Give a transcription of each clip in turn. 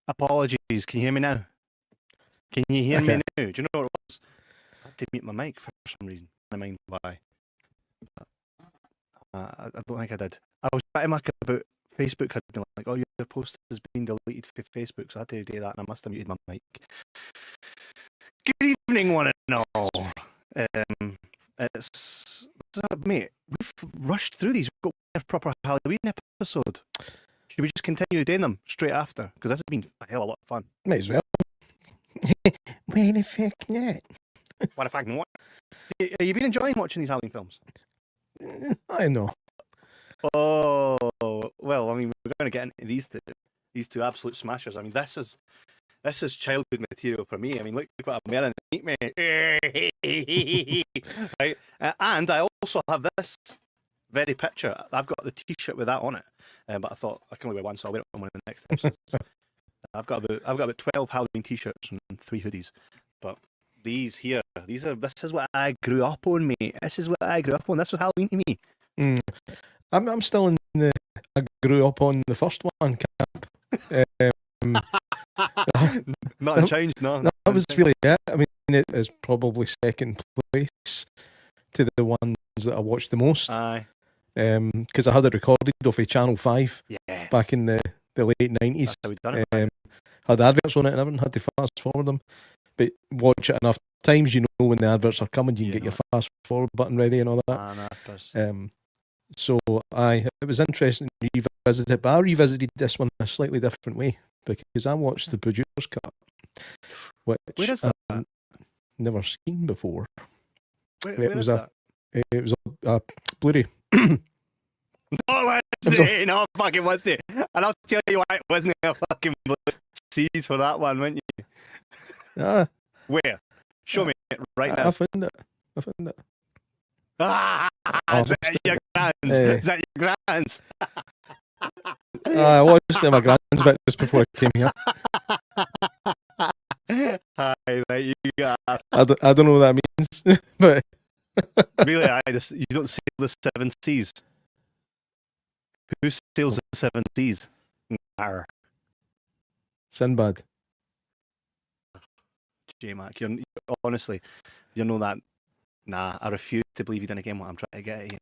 Apologies. Can you hear me now? Can you hear me now? Do you know what it was? I had to mute my mic for some reason. I mind why. I don't think I did. I was trying to make about Facebook had been like, oh, your post has been deleted from Facebook, so I had to do that, and I must have muted my mic. Good evening, one and all. Mate, we've rushed through these. We've got a proper Halloween episode. Should we just continue doing them straight after? Because this has been a hell of a lot of fun. Might as well. Why the fuck not? What the fuck not? Have you been enjoying watching these Halloween films? I know. Oh, well, I mean, we're going to get into these two absolute smashers. I mean, this is childhood material for me. I mean, look what I'm wearing. Eat me. Right? And I also have this very picture. I've got the T-shirt with that on it, but I thought I can only wear one, so I'll wear it on one of the next episodes. I've got about 12 Halloween T-shirts and 3 hoodies. But these here, this is what I grew up on, mate. This is what I grew up on. This was Halloween to me. I'm still in the I grew up on the first one camp. Nothing changed, no. That was really it. I mean, it is probably second place to the ones that I watched the most. Aye. Because I had it recorded off of Channel 5 Yes. back in the late 90s. That's how we done it. Had adverts on it and everything, had to fast forward them. But watch it enough times, you know when the adverts are coming, you can get your fast forward button ready and all that. So it was interesting to revisit it, but I revisited this one in a slightly different way because I watched the producer's cut, which Where is that? I've never seen before. Where is that? It was a Blu-ray. No, Wednesday! No, fucking Wednesday! And I'll tell you why it wasn't a fucking C's for that one, weren't you? Where? Show me it right now. I found it. Is that your grands? Is that your grands? I watched it in my grands bit just before I came here. Hi, mate, you got. I don't know what that means, but really, you don't sail the 7 seas. Who sails the 7 seas? Arr. Sinbad. J-Mac, honestly, you know that. Nah, I refuse to believe you didn't get what I'm trying to get at here.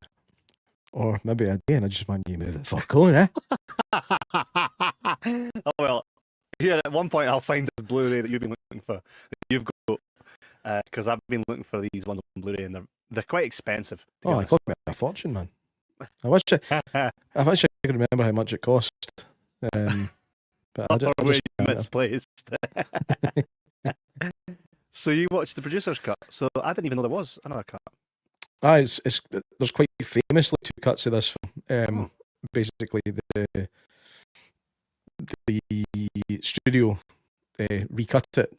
Or maybe I did, I just want you to move the fuck on, eh? Oh, well, here at one point I'll find the Blu-ray that you've been looking for, that you've got, because I've been looking for these ones on Blu-ray, and they're quite expensive. It cost me a fortune, man. I wish I could remember how much it cost. But I just misplaced. So you watched the producer's cut. So I didn't even know there was another cut. There's quite famously 2 cuts of this film. Basically, the studio recut it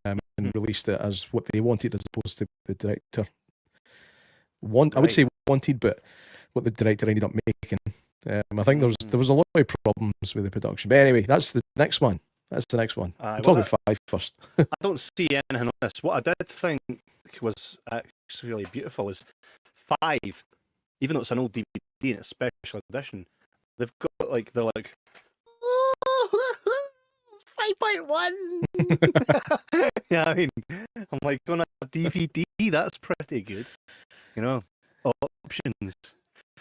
and released it as what they wanted, as opposed to the director. I would say wanted, but what the director ended up making. I think there was a lot of problems with the production. But anyway, that's the next one. That's the next one. I'm talking 5 first. I don't see anything on this. What I did think was actually really beautiful is 5, even though it's an old DVD and it's a special edition, they've got they're like 5.1. Yeah, I mean, I'm like, on a DVD, that's pretty good. You know, options.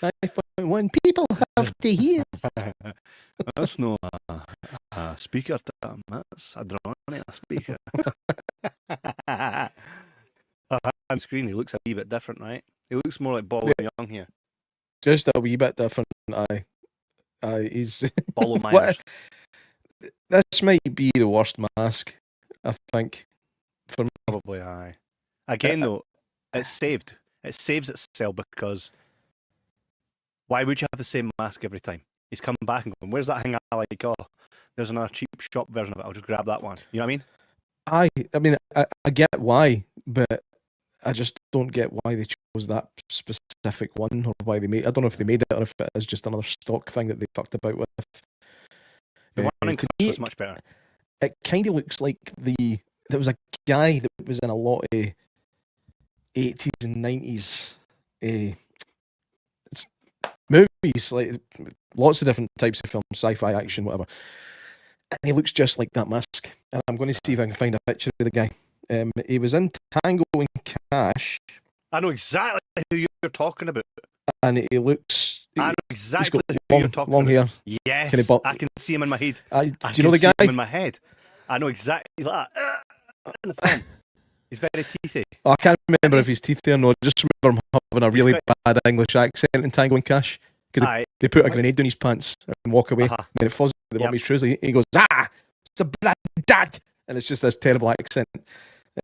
5.1 people have to hear. That's no a speaker term, that's a drawing on a speaker. On screen he looks a wee bit different, right? He looks more like Bolo Young here. Just a wee bit different. He's Bolo Myers. This might be the worst mask, I think, for me. Probably, aye. Again though, it's saved. It saves itself, because why would you have the same mask every time? He's coming back and going, where's that thing I like? Oh, there's another cheap shop version of it. I'll just grab that one. You know what I mean? I mean, I get why, but I just don't get why they chose that specific one, or why they made. I don't know if they made it or if it is just another stock thing that they fucked about with. The one in Clash was much better. It kind of looks like there was a guy that was in a lot of 80s and 90s movies, like lots of different types of films, sci-fi, action, whatever. and he looks just like that mask. And I'm going to see if I can find a picture of the guy. He was in Tango and Cash. I know exactly who you're talking about. And he looks. I know exactly who you're talking long about. hair. Yes, I can see him in my head. Do you know the guy? Him in my head. I know exactly. He's like that. In the film. He's very teethy. I can't remember if he's teethy or not. I just remember him having a really bad English accent in Tango and Cash. Because they put a grenade down his pants and walk away. And then it falls at the bottom of his trousers. He goes, it's a bad dad. And it's just this terrible accent.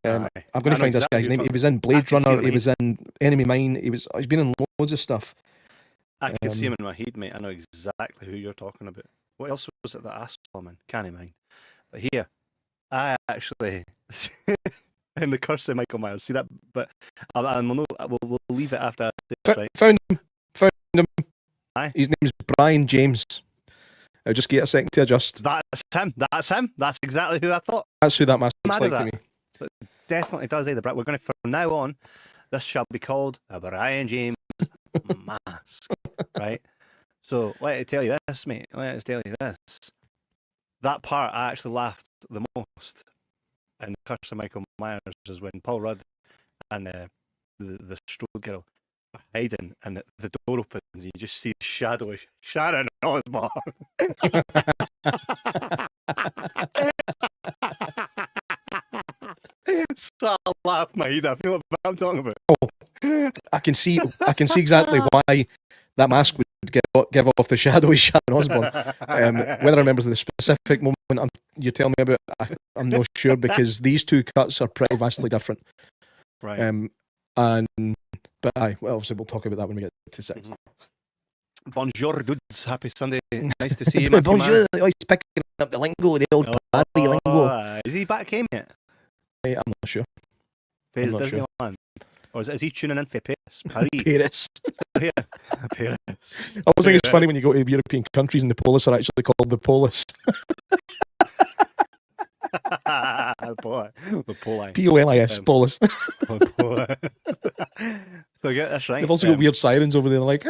I'm going to find this guy's name. He was in Blade Runner. He was in Enemy Mine. He's been in loads of stuff. I can see him in my head, mate. I know exactly who you're talking about. What else was it that I saw him in? Can't mind. But here, I actually in the Curse of Michael Myers. See that? But we'll leave it after. Right? Found him. Aye. His name's Brian James. I'll just get a second to adjust. That's him. That's exactly who I thought. That's who that mask looks like to me. So it definitely does. We're going to, from now on, this shall be called a Brian James mask. Right? So, let me tell you this, mate. Let us tell you this. That part I actually laughed the most in Curse of Michael Myers is when Paul Rudd and the Strode girl are hiding and the door opens and you just see the shadow of Sharon Osbourne. So I laugh my head off. You know what I'm talking about? Oh, I can see exactly why that mask would give off the shadow of Sharon Osbourne. Whether I remember the specific moment you're telling me about, I'm not sure because these two cuts are pretty vastly different. Right. But obviously we'll talk about that when we get to 6. Mm-hmm. Bonjour, dudes. Happy Sunday. Nice to see you, man. Bonjour. Oh, he's picking up the lingo, the old Barry lingo. Is he back home yet? I'm not sure. For his Disneyland? Sure. Or is he tuning in for Paris? Paris. Yeah, Paris. I always think it's funny when you go to European countries and the polis are actually called the polis. The poli. P-O-L-I-S, polis. So get this right. They've also got weird sirens over there, like.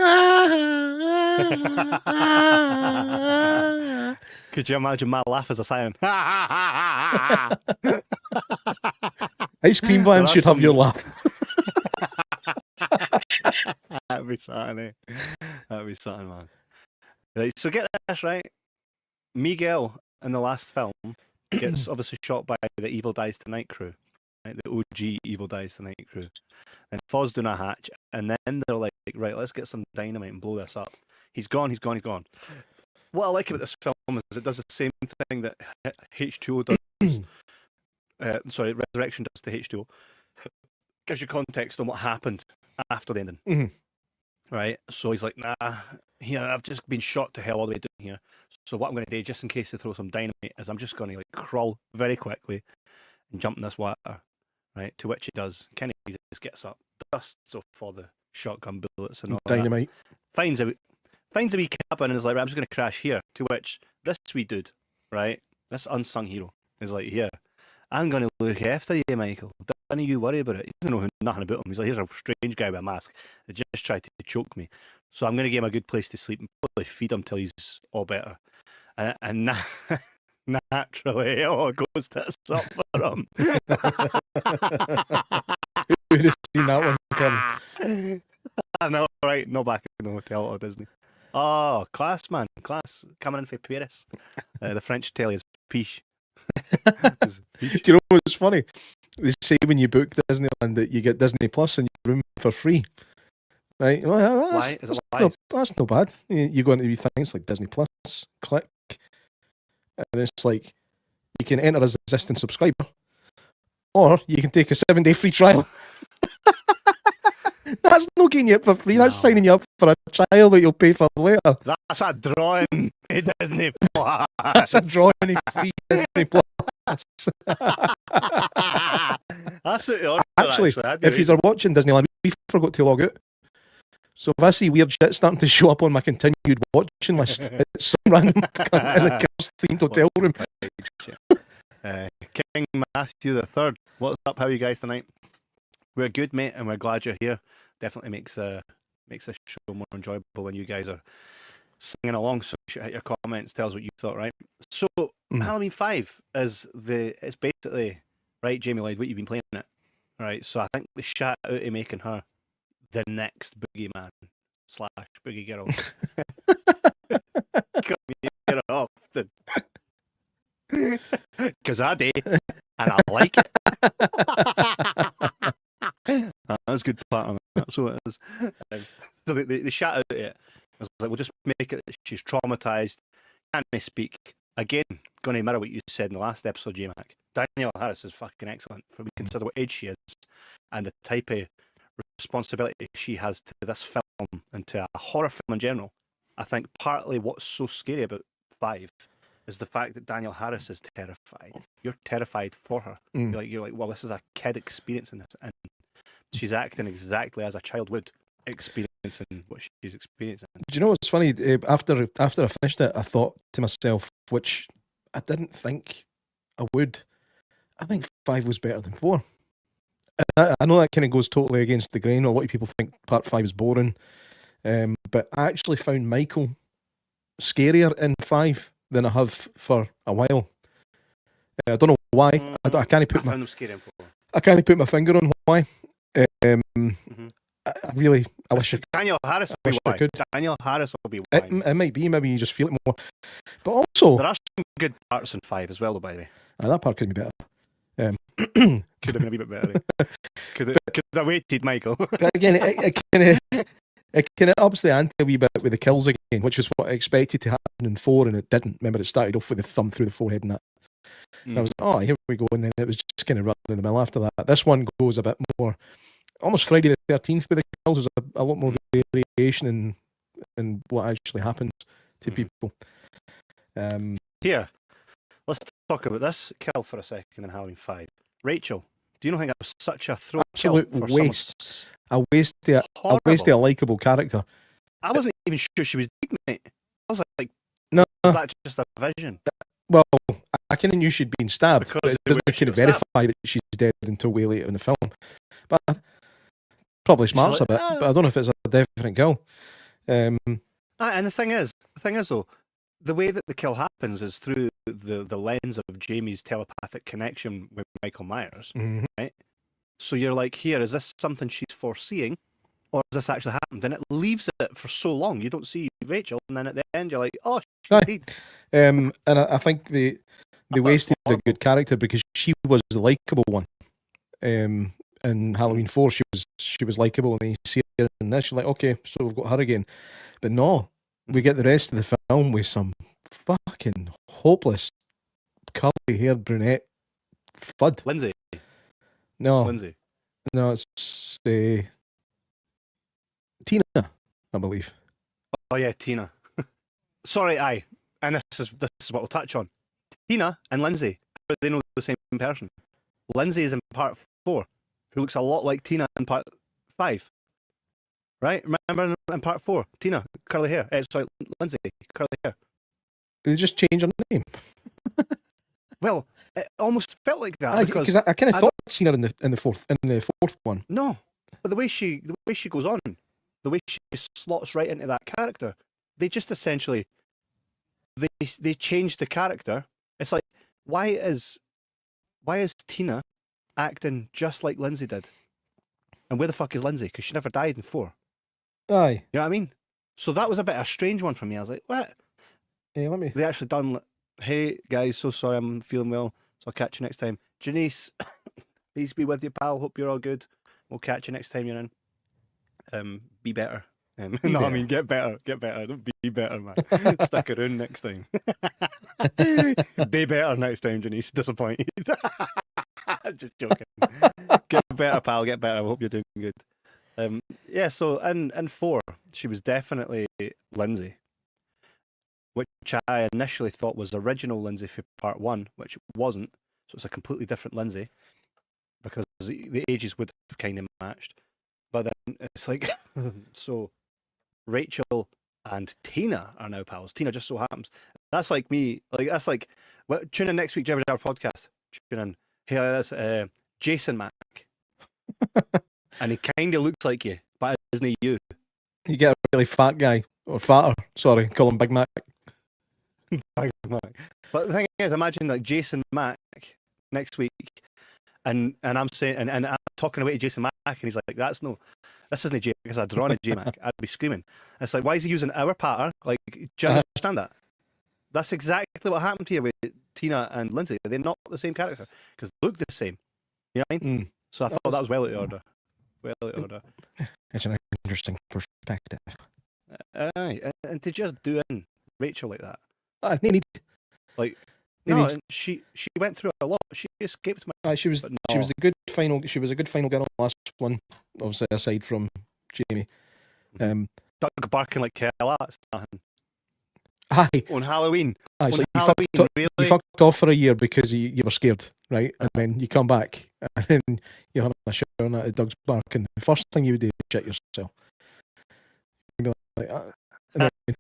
Could you imagine my laugh as a siren? Ice cream vans should have your laugh. That'd be something, eh? That'd be something, man. Right, so get this right. Miguel in the last film gets obviously shot by the Evil Dies Tonight crew, right? The OG Evil Dies Tonight crew. And falls down a hatch, and then they're like, right, let's get some dynamite and blow this up. He's gone. What I like about this film is it does the same thing that H2O does. Resurrection does to H2O. Gives you context on what happened after the ending. Mm-hmm. Right? So he's like, nah, here, I've just been shot to hell all the way down here. So what I'm going to do, just in case they throw some dynamite, is I'm just going to like crawl very quickly and jump in this water. Right? To which he does. Kenny just gets up, dusts off all the shotgun bullets and all dynamite. That. Finds a wee cabin and is like, right, I'm just going to crash here. To which this wee dude, right, this unsung hero, is like, yeah, I'm going to look after you, Michael. Don't you worry about it. He doesn't know nothing about him. He's like, here's a strange guy with a mask that just tried to choke me. So I'm going to give him a good place to sleep and probably feed him till he's all better. And naturally, it all goes tits up for him. Who'd have seen that one come? I know, right? No back in the hotel or Disney. Oh, class, man. Class. Coming in for Paris. The French telly is piche. Do you know what's funny? They say when you book Disneyland that you get Disney Plus in your room for free. Right? Well, that's no bad. You go into wee things like Disney Plus, click, and it's like you can enter as an existing subscriber, or you can take a 7-day free trial. That's not getting you up for free. That's signing you up for a trial that you'll pay for later. That's a drawing. Disney Plus. That's a drawing free Disney Plus. That's what you're actually, if you are watching Disneyland, we forgot to log out. So if I see weird shit starting to show up on my continued watching list, it's some random cunt in the Girls Themed Hotel room. King Matthew the Third, what's up? How are you guys tonight? We're good, mate, and we're glad you're here. Definitely makes this show more enjoyable when you guys are singing along, so you should hit your comments, tell us what you thought, right? So Mhm. Halloween 5 is it's basically, right, Jamie Lloyd, what you've been playing it, right? So I think they shot out to making her the next boogeyman / boogie girl. Cut me get it off, because I do, and I like it. That's a good part of it. That's what it is. So they shot out at it. I was like, we'll just make it that she's traumatized, can't speak. Again, going to mirror what you said in the last episode, J-Mac. Danielle Harris is fucking excellent for we consider what age she is and the type of responsibility she has to this film and to a horror film in general. I think partly what's so scary about 5 is the fact that Danielle Harris is terrified. You're terrified for her. You're like, well, this is a kid experiencing this, and she's acting exactly as a child would, experiencing what she's experiencing. Do you know what's funny? After I finished it, I thought to myself, which I didn't think I would. I think 5 was better than 4. I know that kind of goes totally against the grain. A lot of people think part 5 is boring, but I actually found Michael scarier in 5 than I have for a while. I don't know why. I can't put found them scary in 4. I can't put my finger on why. I wish Danielle Harris will wish be I why. could. Danielle Harris will be why. It might be. Maybe you just feel it more. But also, there are some good parts in 5 as well, though, by the way. that part could be better. Could have been a wee bit better. Could have waited, Michael. But again, it kind of ups the ante a wee bit with the kills again, which is what I expected to happen in 4, and it didn't. Remember, it started off with the thumb through the forehead and that. And I was like, oh, here we go. And then it was just kind of running in the middle after that. This one goes a bit more, almost Friday the 13th with the kills. There's a lot more variation in what actually happens to people. Here, let's talk about this kill for a second in Halloween 5. Rachel, do you not think that was such a throw absolute kill for waste? A waste of a likeable character. I wasn't even sure she was dead, mate. I was like, no, was that just a vision? Well, I kind of knew she'd been stabbed, Because but it doesn't kind of verify that she's dead until way later in the film. But probably smarts a bit, but I don't know if it's a definite kill. And the thing is though, the way that the kill happens is through the lens of Jamie's telepathic connection with Michael Myers, right? So you're like, here, is this something she's foreseeing, or has this actually happened? And it leaves it for so long. You don't see Rachel, and then at the end, you're like, oh, she did. And I think they wasted a good character because she was the likable one. In Halloween 4, she was likable, and then you see her in this, you're like, okay, so we've got her again. But no, we get the rest of the film with some fucking hopeless curly-haired brunette fud. Lindsay. No, Lindsay. No, it's Tina, I believe. Oh yeah, Tina. Sorry, aye. And this is what we'll touch on. Tina and Lindsay, they know the same person. Lindsay is in part 4, who looks a lot like Tina in part 5. Right? Remember in part 4, Tina, curly hair. Sorry, Lindsay, curly hair. They just change her name. Well, it almost felt like that because I kind of thought I'd seen her in the fourth one. No, but the way she goes on, the way she slots right into that character, they just essentially they changed the character. It's like, why is Tina acting just like Lindsay did? And where the fuck is Lindsay? Because she never died in 4. Aye. You know what I mean? So that was a bit of a strange one for me. I was like, what? Yeah, let me. They actually done. Hey guys, so sorry, I'm feeling well, so I'll catch you next time. Janice, peace be with you, pal. Hope you're all good. We'll catch you next time you're in. Be better. I mean, get better. Don't be better, man. Stick around next time. Be better next time, Janice. Disappointed. Just joking. Get better, pal. Get better. I hope you're doing good. Yeah. So in 4, she was definitely Lindsay, which I initially thought was the original Lindsay for part 1, which it wasn't. So it's a completely different Lindsay because the ages would have kind of matched. But then it's like, so Rachel and Tina are now pals. Tina just so happens. That's like me. That's like, well, tune in next week, Jibber podcast. Tune in. Hey, that's Jason Mac. And he kind of looks like you, but isn't he you? You get a really fat guy. Or fatter. Sorry, call him Big Mac. Big Mac. But the thing is, imagine like Jason Mack next week, and I'm saying, and I'm talking away to Jason Mack, and he's like, this isn't J, because I'd drawn a J Mac, I'd be screaming. It's like, why is he using our pattern? Like, do you understand that? That's exactly what happened here with Tina and Lindsay. They're not the same character because they look the same. You know what I mean? So I thought that was well out of order. Well out of order. It's an interesting perspective. And to just do in Rachel like that. Needed. Like, no, and she went through a lot. She escaped my. She was a good final. She was a good final girl on the last one. Obviously, aside from Jamie. Doug barking like hell. That's nothing. Aye. On Halloween. Aye, so really? You fucked off for a year because you were scared, right? And then you come back and then you're having a shower and at Doug's barking. The first thing you would do is shit yourself. You'd be like,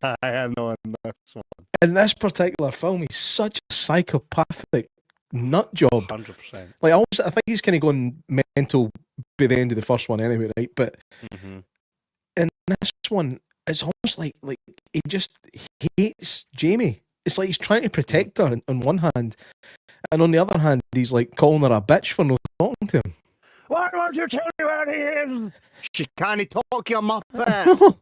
I am not in this one. In this particular film, he's such a psychopathic nut job. 100%. Like, I think he's kind of going mental by the end of the first one anyway, right? But in this one, it's almost like he just hates Jamie. It's like he's trying to protect her on one hand, and on the other hand, he's like calling her a bitch for not talking to him. Why won't you tell me where he is? She can't talk, you muppet.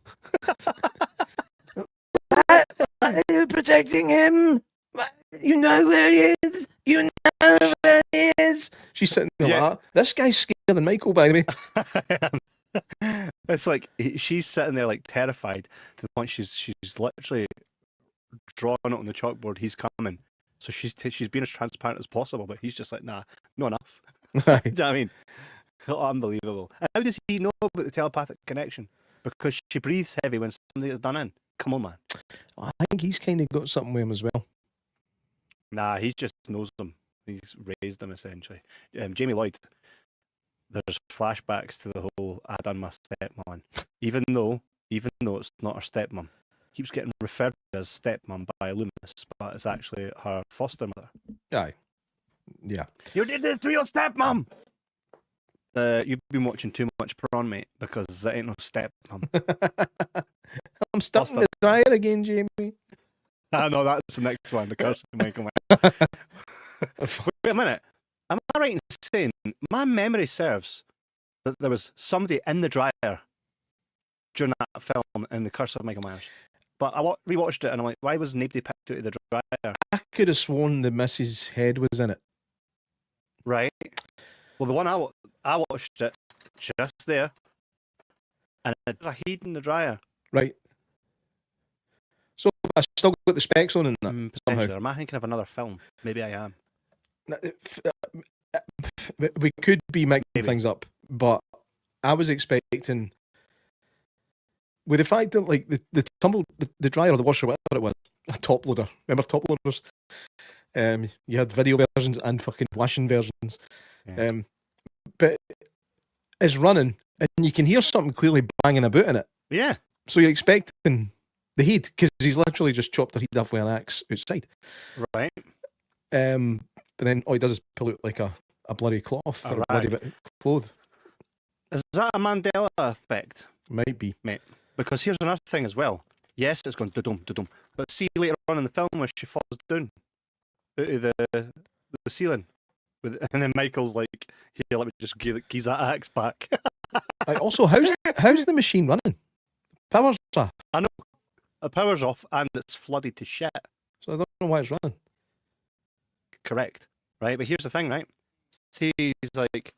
Why are you protecting him? You know where he is. You know where he is. She's sitting there like that. This guy's scarier than Michael, by the way. It's like she's sitting there like terrified to the point she's literally drawing it on the chalkboard. He's coming, so she's being as transparent as possible. But he's just like, nah, not enough. Do you know what I mean? Unbelievable. And how does he know about the telepathic connection? Because she breathes heavy when something is done in. Come on, man. I think he's kind of got something with him as well. Nah, he just knows them. He's raised them essentially. Jamie Lloyd. There's flashbacks to the whole I done my stepmom, even though it's not her stepmom. Keeps getting referred to as stepmom by Loomis, but it's actually her foster mother. Aye. Yeah. You did this to your stepmom! You've been watching too much porn, mate, because that ain't no stepmom. I'm stuck in the dryer again, Jamie. I know, that's the next one, the curse of Michael Myers. Wait a minute. Am I right in saying my memory serves that there was somebody in the dryer during that film in The Curse of Michael Myers? But I rewatched it and I'm like, why was nobody picked out of the dryer? I could have sworn the missus' head was in it. Right. Well, the one I watched it just there, and there's a heat in the dryer. Right. So I still got the specs on in that somehow. Am I thinking of another film? Maybe I am. We could be mixing things up, but I was expecting, with the fact that like the tumble, the dryer or the washer, whatever it was, a top loader. Remember top loaders? You had video versions and fucking washing versions. Yeah. But it's running, and you can hear something clearly banging about in it. Yeah. So you're expecting the heat, because he's literally just chopped the heat off with an axe outside. Right. But then all he does is pull out like a bloody cloth or a bloody bit of cloth. Is that a Mandela effect? Might be. Mate. Because here's another thing as well. Yes, it's going da-dum, da-dum. But see later on in the film where she falls down out of the ceiling. And then Michael's like, here, let me just give that axe back. Also, how's the machine running? Power's off. I know. The power's off and it's flooded to shit. So I don't know why it's running. Correct. Right? But here's the thing, right? See, he's like,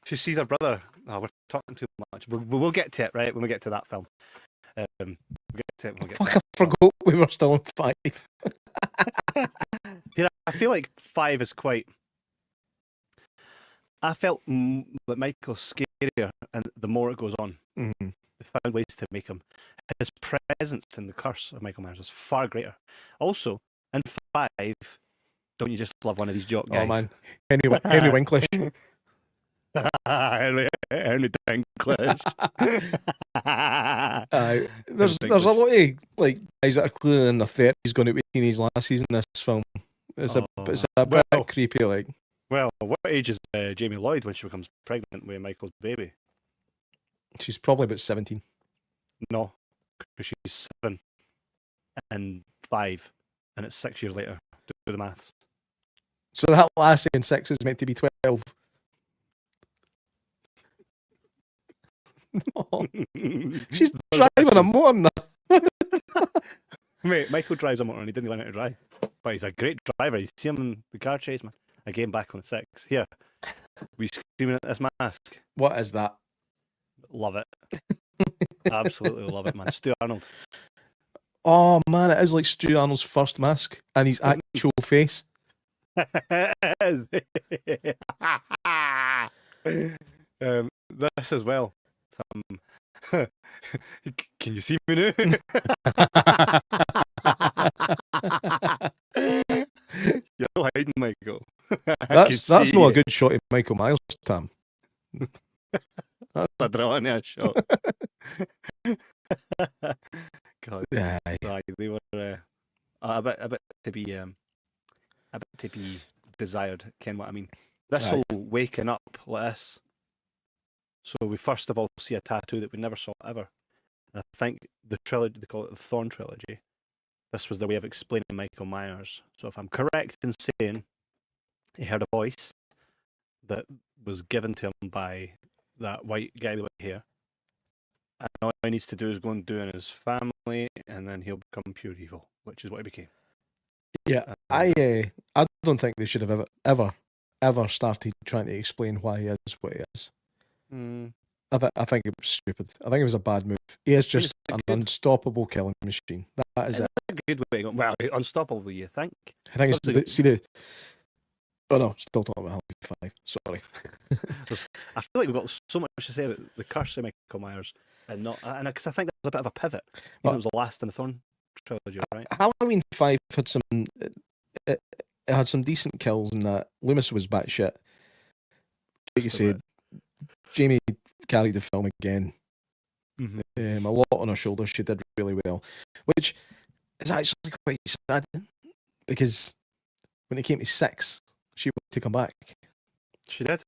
she sees her brother. Oh, we're talking too much. We'll get to it, right? When we get to that film. We'll get to it. Fuck, I forgot we were still on 5. Yeah, I feel like 5 is quite. I felt that Michael's scarier, and the more it goes on, they found ways to make him. His presence in the Curse of Michael Myers is far greater. Also, in 5, don't you just love one of these jock guys? Oh man, Henry Winklish. Henry Dinklage. There's a lot of like guys that are clearly in their 30s going out with teenage lasses in this film. It's a bit creepy, like. Well, what age is Jamie Lloyd when she becomes pregnant with Michael's baby? She's probably about 17. No, because she's 7 and 5, and it's 6 years later. Do the maths. So that lassie in 6 is meant to be 12. No. She's driving a motor now. Mate, Michael drives a motor and he didn't learn how to drive. But he's a great driver. You see him in the car chase, man. Again, back on 6. Here, we screaming at this mask. What is that? Love it. Absolutely love it, man. Stu Arnold. Oh man, it is like Stu Arnold's first mask and his actual face. This as well. Can you see me now? You're not hiding, Michael. That's not a good shot of Michael Myers, Tam. That's a draw in a shot. God, they were a bit to be desired. Ken, what I mean? This whole waking up like this. So we first of all see a tattoo that we never saw ever. And I think the trilogy, they call it the Thorn trilogy. This was the way of explaining Michael Myers. So if I'm correct in saying he heard a voice that was given to him by that white guy with white hair, and all he needs to do is go and do it in his family, and then he'll become pure evil, which is what he became. Yeah, I don't think they should have ever started trying to explain why he is what he is. I think it was stupid. I think it was a bad move. He is just an unstoppable killing machine. That is it. A good way to go. Well, unstoppable, you think? I think it's Oh no, still talking about Halloween 5. Sorry. I feel like we've got so much to say about the curse of Michael Myers, and because I think that was a bit of a pivot. It was the last in the Thorn trilogy, right? Halloween 5 had some. It had some decent kills, and that Loomis was batshit. Like you said, Jamie carried the film again. A lot on her shoulders. She did really well, which is actually quite sad because when it came to 6, she wanted to come back. She did.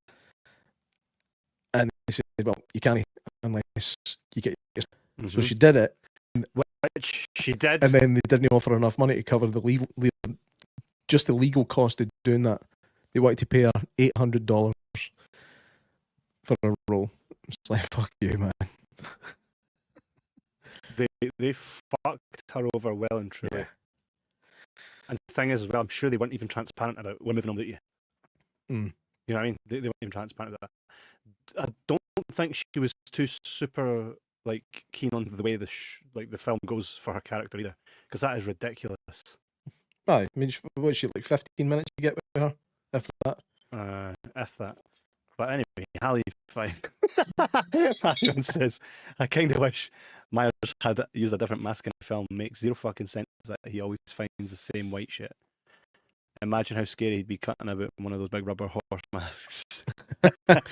And they said, well, you can't unless you get your... So she did it. Which she did. And then they didn't offer her enough money to cover the legal cost of doing that. They wanted to pay her $800 for a role. It's like, fuck you, man. They fucked her over well and truly. Yeah. And the thing is, as well, I'm sure they weren't even transparent about we're moving on with you. You know what I mean? They weren't even transparent about that. I don't think she was too super keen on the way the film goes for her character either, because that is ridiculous. I mean, what's she, like 15 minutes you get with her, if that? If that. But anyway, Halloween 5. John says, I kind of wish Myers had used a different mask in the film. Makes zero fucking sense that he always finds the same white shit. Imagine how scary he'd be cutting about one of those big rubber horse masks. You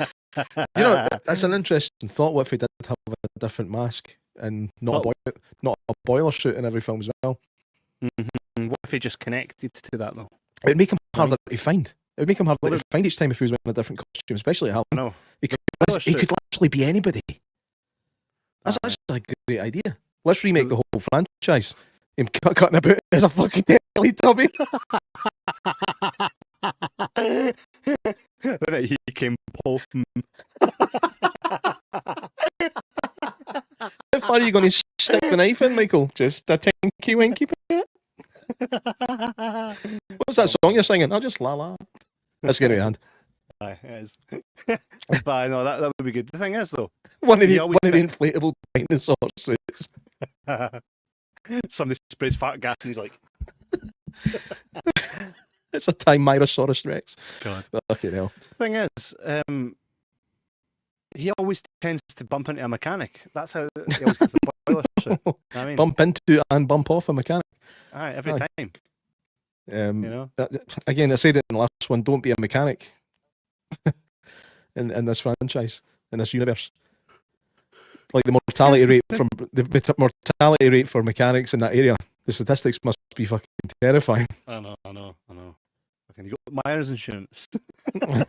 know, that's an interesting thought. What if he did have a different mask and not a boiler suit in every film as well? What if he just connected to that though? It would make him harder to find. It would make him harder to find each time if he was wearing a different costume, especially at Halloween. No, he could literally be anybody. That's actually a great idea. Let's remake the whole franchise. Him cutting about as a fucking Teletubby. Then he came poking. How far are you going to stick the knife in, Michael? Just a tinky winky bit? What's that song you're singing? I'll just la la. Let's get it in hand. Aye, it is. But I know that would be good. The thing is, though, one of the inflatable dinosaur suits. Somebody sprays fart gas and he's like, it's a Tyrannosaurus Rex. God. Okay, now. The thing is, he always tends to bump into a mechanic. That's how he always gets the boiler suit. I mean, bump into and bump off a mechanic. Aye, every time. You know. Again, I said it in the last one. Don't be a mechanic in this franchise, in this universe. Like the mortality rate for mechanics in that area, the statistics must be fucking terrifying. I know. You got Myers insurance. Well,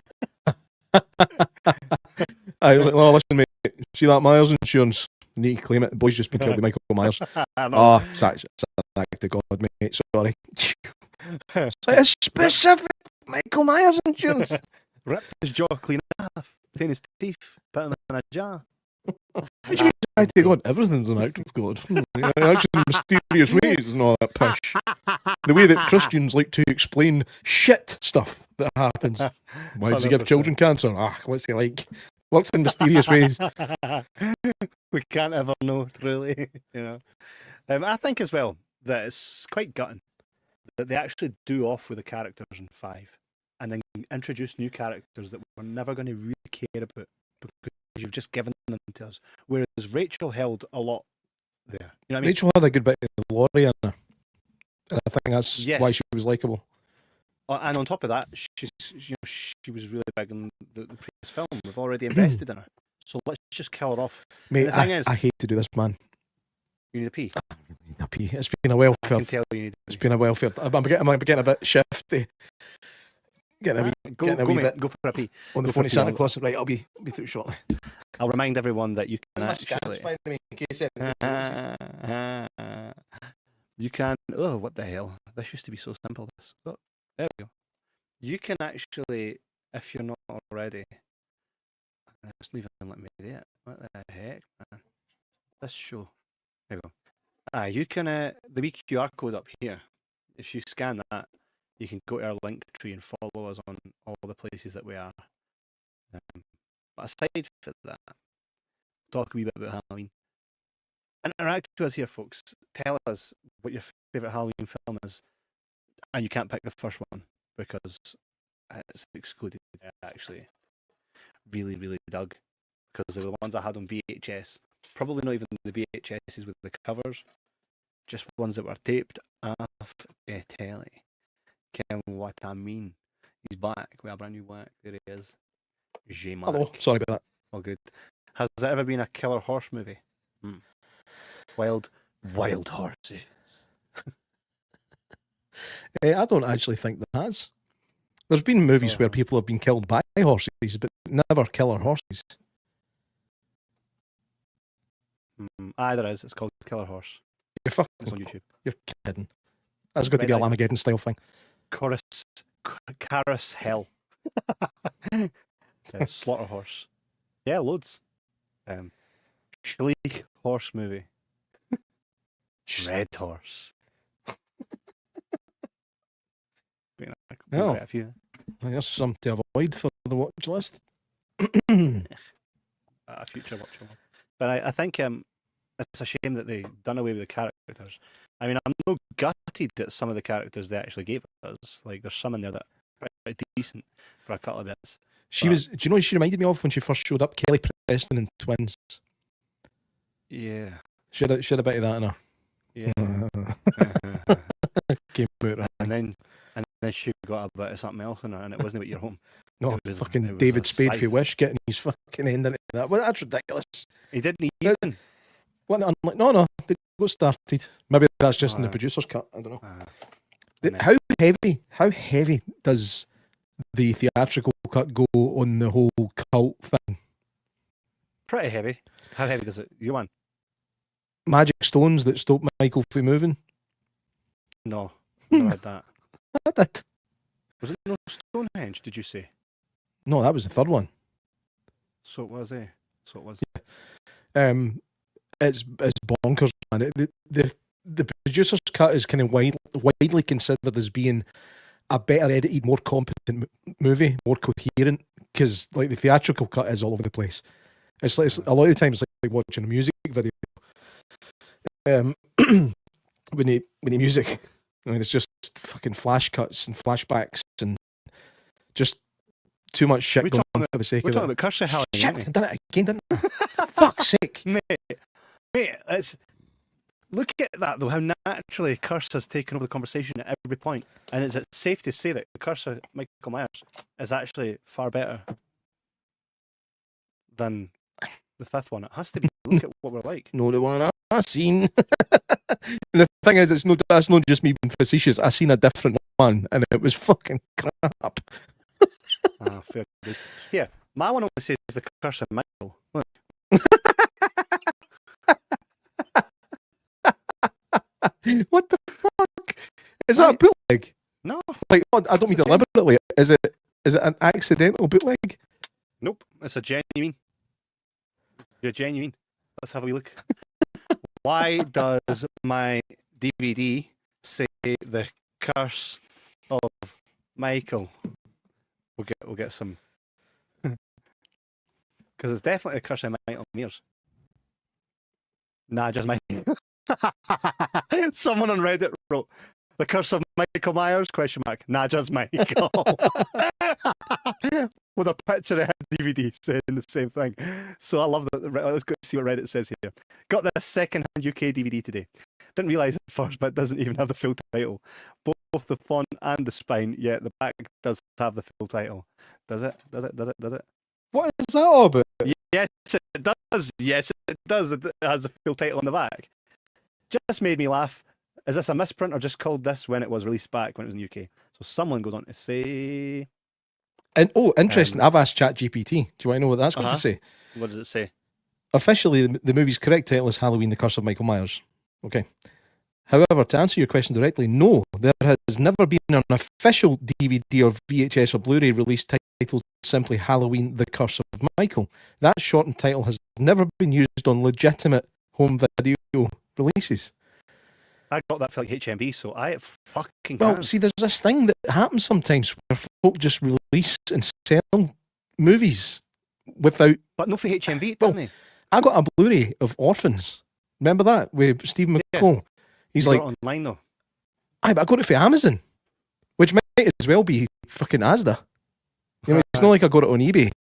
listen, mate. See that Myers insurance? You need to claim it. The boy's just been killed by Michael Myers. I know. Oh, it's an act of God, mate. Sorry. It's like a specific Michael Myers insurance. Ripped his jaw clean off, taken his teeth, put them in a jar. How do you mean it's an act of God? Everything's an act of God. Actually, in mysterious ways and all that pish. The way that Christians like to explain shit stuff that happens. Why does he give 100%. children cancer? What's he like? Works in mysterious ways. We can't ever know, truly. You know, I think as well that it's quite gutting that they actually do off with the characters in 5, and then introduce new characters that we're never going to really care about because you've just given them to us. Whereas Rachel held a lot there. You know what I mean? Rachel had a good bit of Laurie in her. And I think that's Yes. why she was likeable. And on top of that, she was really big in the previous film. We've already invested in her, so let's just kill her off. Mate, the thing is, I hate to do this, man. You need a pee. A pee. It's been a I welfare. can tell you need. It's been a welfare. I'm getting a bit shifty. Getting a wee, Go, getting a go, wee mate, bit go for a pee. on the go for phone a to pee. Santa Claus. Right, I'll be through shortly. I'll remind everyone that you can actually. You can. Oh, what the hell! This used to be so simple. This. Oh, there we go. You can actually, if you're not already. It's not even let me do it. What the heck, man? This show. There we go. You can. The wee QR code up here. If you scan that, you can go to our link tree and follow us on all the places that we are. But aside from that, talk a wee bit about Halloween. Interact with us here, folks. Tell us what your favourite Halloween film is. And you can't pick the first one because it's excluded, actually. Really, really dug. Because they were the ones I had on VHS. Probably not even the VHSs with the covers. Just ones that were taped off a telly. Ken, what I mean. He's back with a brand new work. There he is. J-Mac. Hello. Sorry about that. All good. Has there ever been a killer horse movie? Wild horses. I don't actually think there has. There's been movies where people have been killed by horses, but never killer horses. There is. It's called Killer Horse. You're fucking. It's on YouTube. You're kidding. That's got to be a Lamageddon style thing. Caris Hell. Slaughter Horse. Yeah, loads. Sleek Horse movie. Red Horse. Oh. A few. There's some to avoid for the watch list. A future watch. But I think it's a shame that they done away with the characters. I mean, I'm no gutted at some of the characters they actually gave us. Like, there's some in there that are pretty decent for a couple of bits. She was. Do you know what she reminded me of when she first showed up? Kelly Preston in Twins. Yeah. She had a bit of that in her. Yeah. Came out right. And then she got a bit of something else in her, and it wasn't about your home. No, it was fucking David Spade scythe. for Wish getting his fucking end into that. Well, that's ridiculous. He didn't even. What? No. They got started. Maybe that's just in the producer's cut. I don't know. How heavy does the theatrical cut go on the whole cult thing? Pretty heavy. How heavy does it? You want? Magic stones that stop Michael from moving? No, never had that. I did. Was it no Stonehenge? Did you say? No, that was the third one. So it was, eh? So it was. It's bonkers, man. The producer's cut is kind of widely considered as being a better edited, more competent movie, more coherent, because like the theatrical cut is all over the place. It's like a lot of the times it's like watching a music video. When the music, I mean, it's just fucking flash cuts and flashbacks and just too much shit going on for the sake of it. We're talking about Curse of Halloween. Shit, I done it again, didn't I? Fuck's sake. Mate, look at that though, how naturally Curse has taken over the conversation at every point. And it's safe to say that the Curse of Michael Myers is actually far better than the fifth one. It has to be. Look at what we're like. No, the one I seen. And the thing is, that's not just me being facetious. I seen a different one, and it was fucking crap. Fair. Here, my one only says the Curse of Michael. Look. What the fuck? Is that a bootleg? No. Like, I don't mean deliberately. Is it an accidental bootleg? Nope. It's a genuine. You're genuine. Let's have a wee look. Why does my DVD say the curse of Michael? We'll get some. Because it's definitely the curse of Michael Mears. Nah, just Michael. Someone on Reddit wrote the curse of Michael Myers ? Nah, just Michael. With a picture of his DVD saying the same thing. So I love that. Let's go see what Reddit says here. Got this second-hand UK DVD today. Didn't realise at first, but it doesn't even have the full title. Both the font and the spine, yet the back does have the full title. Does it? What is that all about? Yes, it does. Yes, it does. It has the full title on the back. Just made me laugh. Is this a misprint or just called this when it was released back when it was in the UK? So someone goes on to say... And interesting. I've asked ChatGPT. Do you want to know what that's going to say? What does it say? Officially, the movie's correct title is Halloween: The Curse of Michael Myers. Okay. However, to answer your question directly, no, there has never been an official DVD or VHS or Blu-ray release titled simply Halloween: The Curse of Michael. That shortened title has never been used on legitimate home video releases. I got that for like HMV, so I fucking Well, can. see, there's this thing that happens sometimes where folk just release and sell movies without... But no for HMV, doesn't he? I got a Blu-ray of Orphans. Remember that? With Stephen McCall. He's like... online though. Aye, but I got it for Amazon. Which might as well be fucking Asda. You know, it's not like I got it on eBay.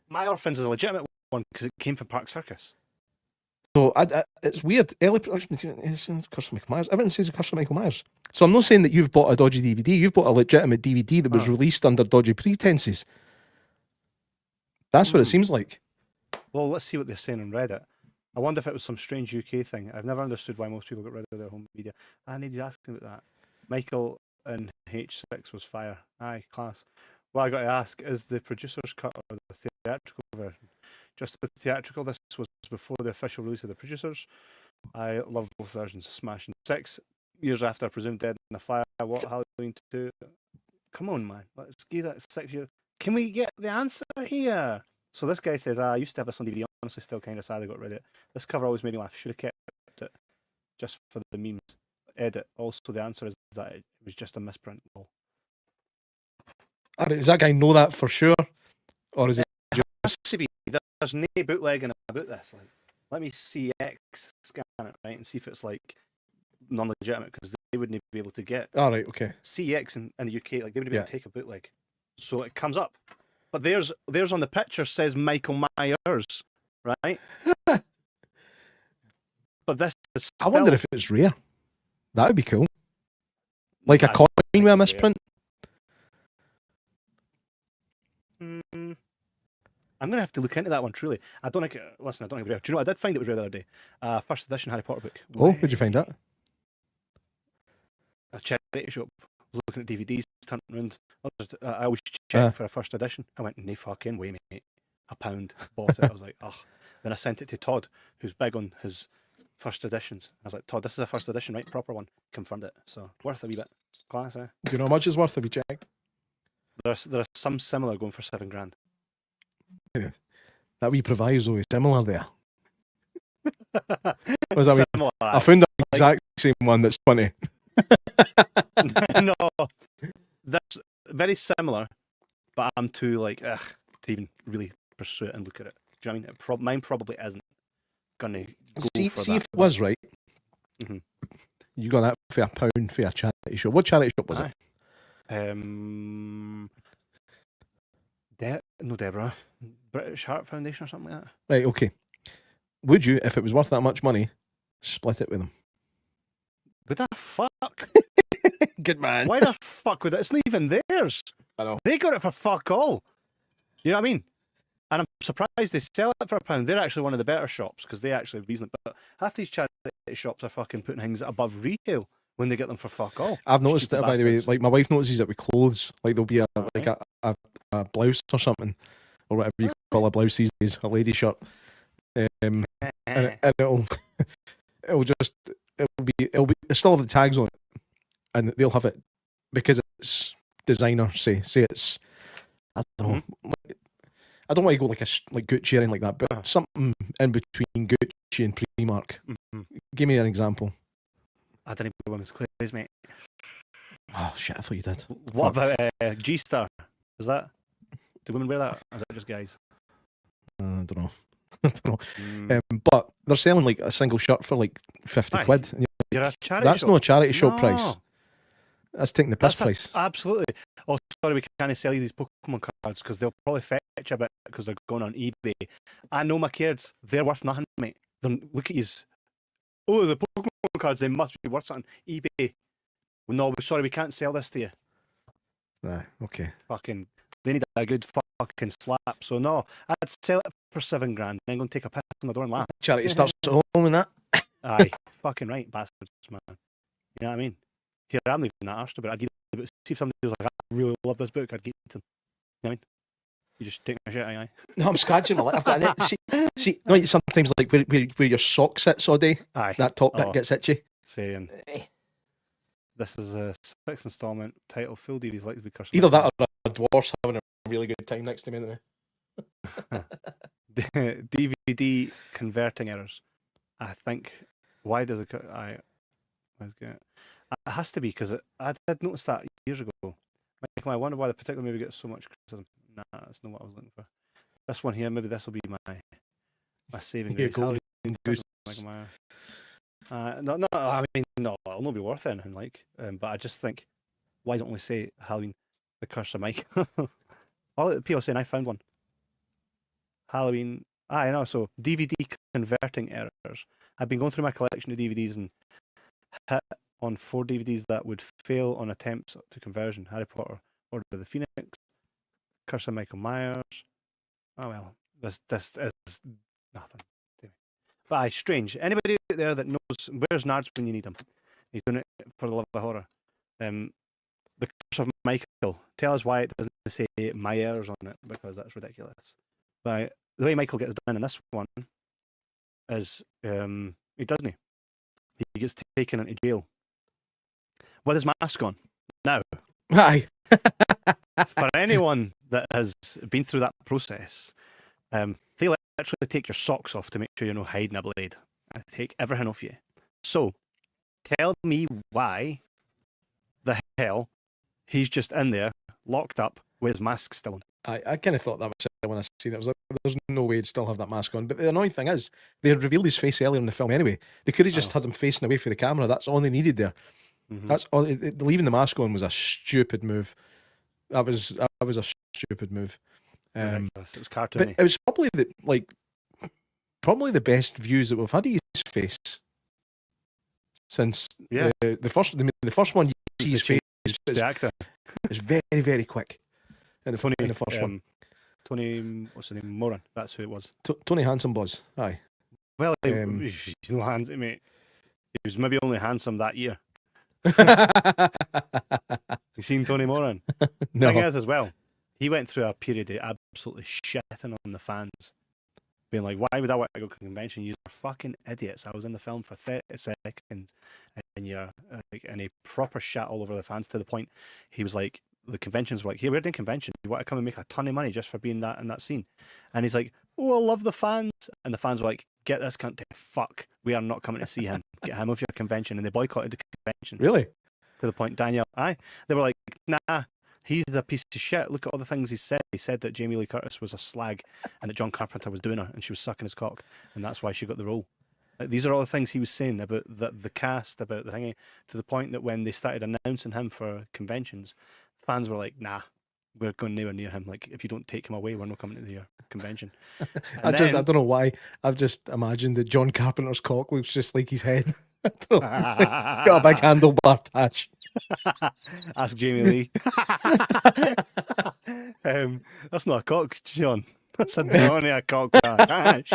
My Orphans is a legitimate one because it came from Park Circus. So it's weird. Early production material, Curse of Michael Myers. Everything says the Curse of Michael Myers. So I'm not saying that you've bought a dodgy DVD. You've bought a legitimate DVD that was released under dodgy pretenses. That's what it seems like. Well, let's see what they're saying on Reddit. I wonder if it was some strange UK thing. I've never understood why most people got rid of their home media. I need to ask them about that. Michael in H6 was fire. Aye, class. Well, I got to ask, is the producer's cut or the theatrical version? Just the theatrical, this was before the official release of the producers. I love both versions. Smashing 6 years after Presumed Dead in the Fire. What Halloween 2? Come on, man. Let's give that 6 years. Can we get the answer here? So this guy says, I used to have this on DVD. Honestly, still kind of sad I got rid of it. This cover always made me laugh. Should have kept it just for the memes. Edit. Also, the answer is that it was just a misprint. Does that guy know that for sure? Or is it just... There's no bootlegging about this. Like, let me see X scan it, right, and see if it's like non-legitimate, because they wouldn't be able to get. All right, okay. CX in the UK, like they wouldn't be able to take a bootleg. So it comes up. But there's on the picture says Michael Myers, right? But this is still... I wonder if it's rare. That would be cool. Like a coin with a misprint. I'm going to have to look into that one, truly. I don't think it's rare. Do you know what? I did find it was rare the other day. First edition Harry Potter book. Oh, where'd you find that? A charity shop. I was looking at DVDs, turning around. I always check for a first edition. I went, no fucking way, mate. £1. Bought it. I was like, oh. Then I sent it to Todd, who's big on his first editions. I was like, Todd, this is a first edition, right? Proper one. Confirmed it. So, worth a wee bit. Class, eh? Do you know how much it's worth if you check? There's some similar going for £7,000. Yeah. That wee proviso is similar there. What does that mean? I found the exact same one that's funny. No, that's very similar, but I'm too like to even really pursue it and look at it. Do you know what I mean? Mine probably isn't gonna go for that. See if it was right. Mm-hmm. You got that for £1 for a charity shop. What charity shop was it? No, Deborah. British Heart Foundation or something like that. Right, okay. Would you, if it was worth that much money, split it with them? Would the fuck? Good man. Why the fuck would it? It's not even theirs. I know. They got it for fuck all. You know what I mean? And I'm surprised they sell it for £1. They're actually one of the better shops because they actually have reason. But half these charity shops are fucking putting things above retail when they get them for fuck all. I've noticed it, by the way. Like, my wife notices it with clothes. Like, there'll be a blouse or something, or whatever you call a blouse these days, a lady shirt, and it'll it'll still have the tags on it, and they'll have it because it's designer. Say it's, I don't know. Like, I don't want to go like Gucci or anything like that, but something in between Gucci and Primark. Give me an example. I don't even women's clothes, mate. Oh shit! I thought you did. What about G-Star? Is that? Do women wear that? Or is that just guys? I don't know. I don't know. But they're selling like a single shirt for like 50 quid. And you're a charity that's shop. not a charity shop price. That's taking the piss price. Absolutely. Oh, sorry, we can't sell you these Pokemon cards because they'll probably fetch a bit because they're going on eBay. I know my kids, they're worth nothing, mate. Look at yous. Oh, the Pokemon cards, they must be worth something. eBay. Well, no, sorry, we can't sell this to you. Nah, okay. Fucking, they need a good fucking slap. So no, I'd sell it for $7 grand. Then go and take a piss on the door and laugh. Charity starts at home and that. Aye, fucking right, bastards, man. You know what I mean? Here, I'm leaving that arse about. I'd give it, but see if somebody was like, I really love this book, I'd give it to them. You know what I mean? You just take my shit, aye. No, I'm scratching my lip. I've got it. See, no, sometimes like where your sock sits all day. Aye. That top bit gets itchy. Saying, this is a 6th installment title. Full DVDs like to be cursed. Either that or a dwarf's having a really good time next to me. Anyway. DVD converting errors. I think. Why does it? It has to be because I did notice that years ago. Michael, I wonder why the particular movie gets so much criticism. Nah, that's not what I was looking for. This one here, maybe this will be my saving grace. No, I mean, no, it'll not be worth anything. Like, but I just think, why don't we say Halloween, the Curse of Mike? All the people saying I found one. Halloween. I know. So DVD converting errors. I've been going through my collection of DVDs and hit on 4 DVDs that would fail on attempts to conversion. Harry Potter, Order of the Phoenix, Curse of Michael Myers. Oh well, this is nothing. But aye, strange. Anybody out there that knows where's Nards when you need him? He's doing it for the love of horror. The Curse of Michael. Tell us why it doesn't say Myers on it, because that's ridiculous. But the way Michael gets done in this one is he doesn't. He gets taken into jail with his mask on. Now, aye. For anyone that has been through that process, they literally take your socks off to make sure you're not hiding a blade. I take everything off you. So, tell me why the hell he's just in there, locked up, with his mask still on. I kind of thought that was when I seen it. I was like, there's no way he'd still have that mask on. But the annoying thing is, they had revealed his face earlier in the film anyway. They could have just had him facing away from the camera. That's all they needed there. Mm-hmm. That's all. Leaving the mask on was a stupid move. That was a stupid move. It was cartoony. But it was probably the best views that we've had of his face since the first one. You see his face. The actor. It's very, very quick. In the first one. Tony, what's his name? Moran. That's who it was. Tony Handsome was. Aye. Well, he's no handsome, mate. He was maybe only handsome that year. You seen Tony Moran? No. The thing is, as well, he went through a period of absolutely shitting on the fans, being like, "Why would I want to go to a convention? You're fucking idiots! I was in the film for 30 seconds, and you're like," and he proper shat all over the fans to the point he was like, the conventions were like, "Here, we're doing convention. You want to come and make a ton of money just for being that in that scene?" And he's like, "Oh, I love the fans," and the fans were like, "Get this cunt to fuck! We are not coming to see him. Get him off your convention." And they boycotted the convention. Really? To the point, Danielle, they were like, "Nah, he's a piece of shit. Look at all the things he said. He said that Jamie Lee Curtis was a slag and that John Carpenter was doing her and she was sucking his cock, and that's why she got the role." Like, these are all the things he was saying about the cast, about the thingy, to the point that when they started announcing him for conventions, fans were like, "Nah, we're going nowhere near him. Like, if you don't take him away, we're not coming to your convention." I don't know why. I've just imagined that John Carpenter's cock looks just like his head. Got a big handlebar tash. Ask Jamie Lee. That's not a cock, John. That's only a cock with a tash.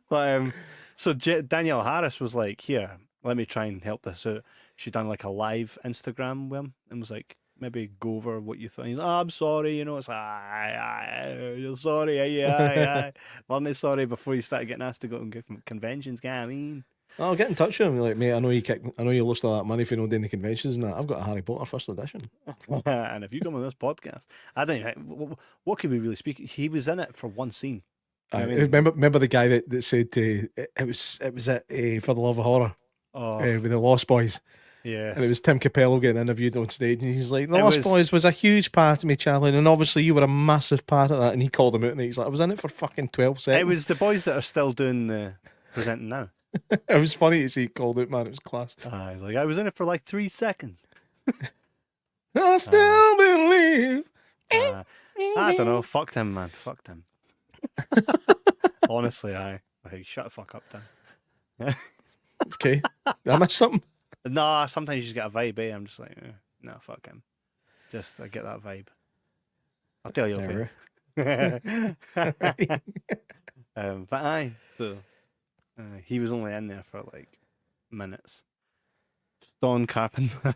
But so Danielle Harris was like, "Here, let me try and help this out." She done like a live Instagram with him and was like, "Maybe go over what you thought." He's like, "Oh, I'm sorry," you know. It's like, "You're sorry, yeah. Weren't they sorry before you started getting asked to go and go from conventions?" I mean, I'll get in touch with him. Like, mate, I know you lost all that money for no doing the conventions and that. I've got a Harry Potter first edition. And if you come on this podcast, I don't know what can we really speak. He was in it for one scene. You know what I mean? Remember the guy that said it was For the Love of Horror with the Lost Boys. Yeah, And it was Tim Capello getting interviewed on stage, and he's like, "The It Lost was- Boys was a huge part of me, Charlie, and obviously you were a massive part of that." And he called him out, and he's like, "I was in it for fucking 12 it seconds." was the boys that are still doing the presenting now. It was funny to see he called out, man. It was class. He's like, I was in it for like 3 seconds. I still believe. I don't know. Fucked him, man. Fucked him. Honestly, shut the fuck up, Tim. Okay, I missed something. Nah, sometimes you just get a vibe, eh? I'm just like, no, fuck him. I get that vibe. I'll tell you later. But so he was only in there for like minutes. Don Carpenter.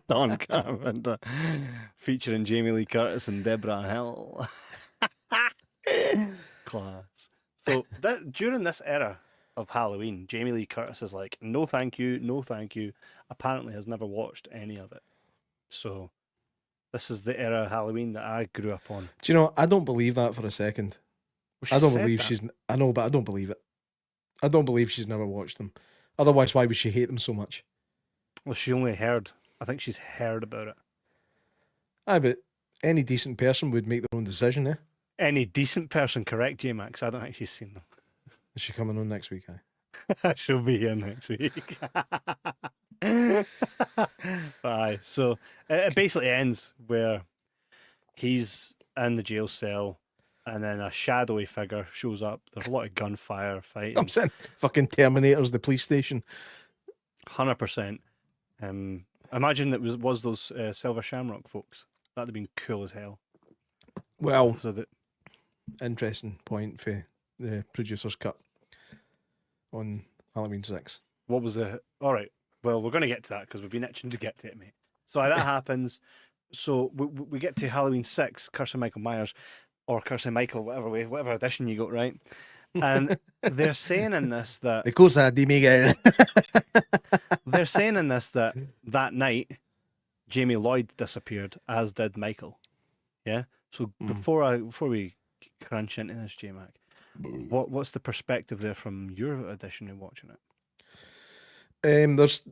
Don Carpenter. Featuring Jamie Lee Curtis and Deborah Hill. Class. So during this era of Halloween, Jamie Lee Curtis is like, no thank you, no thank you. Apparently has never watched any of it. So this is the era of Halloween that I grew up on. Do you know, I don't believe that for a second. Well, I don't believe I know, but I don't believe it. I don't believe she's never watched them. Otherwise, why would she hate them so much? Well, she only heard. I think she's heard about it. Aye, but any decent person would make their own decision, eh? Any decent person, correct, J-Max? I don't think she's seen them. Is she coming on next week, aye? She'll be here next week. Aye, so it basically ends where he's in the jail cell and then a shadowy figure shows up. There's a lot of gunfire fighting. I'm saying fucking Terminators, the police station. 100%. Imagine it was those Silver Shamrock folks. That'd have been cool as hell. Well, So that interesting point for the producer's cut on Halloween 6. what was the all right? Well, we're going to get to that because we've been itching to get to it, mate. So that happens. So we get to Halloween 6, Curse of Michael Myers, or Curse of Michael, whatever edition you got, right? And they're saying in this that they're saying in this that night Jamie Lloyd disappeared, as did Michael. Yeah. So before we crunch into this, J-Mac, what's the perspective there from your edition of watching it? There's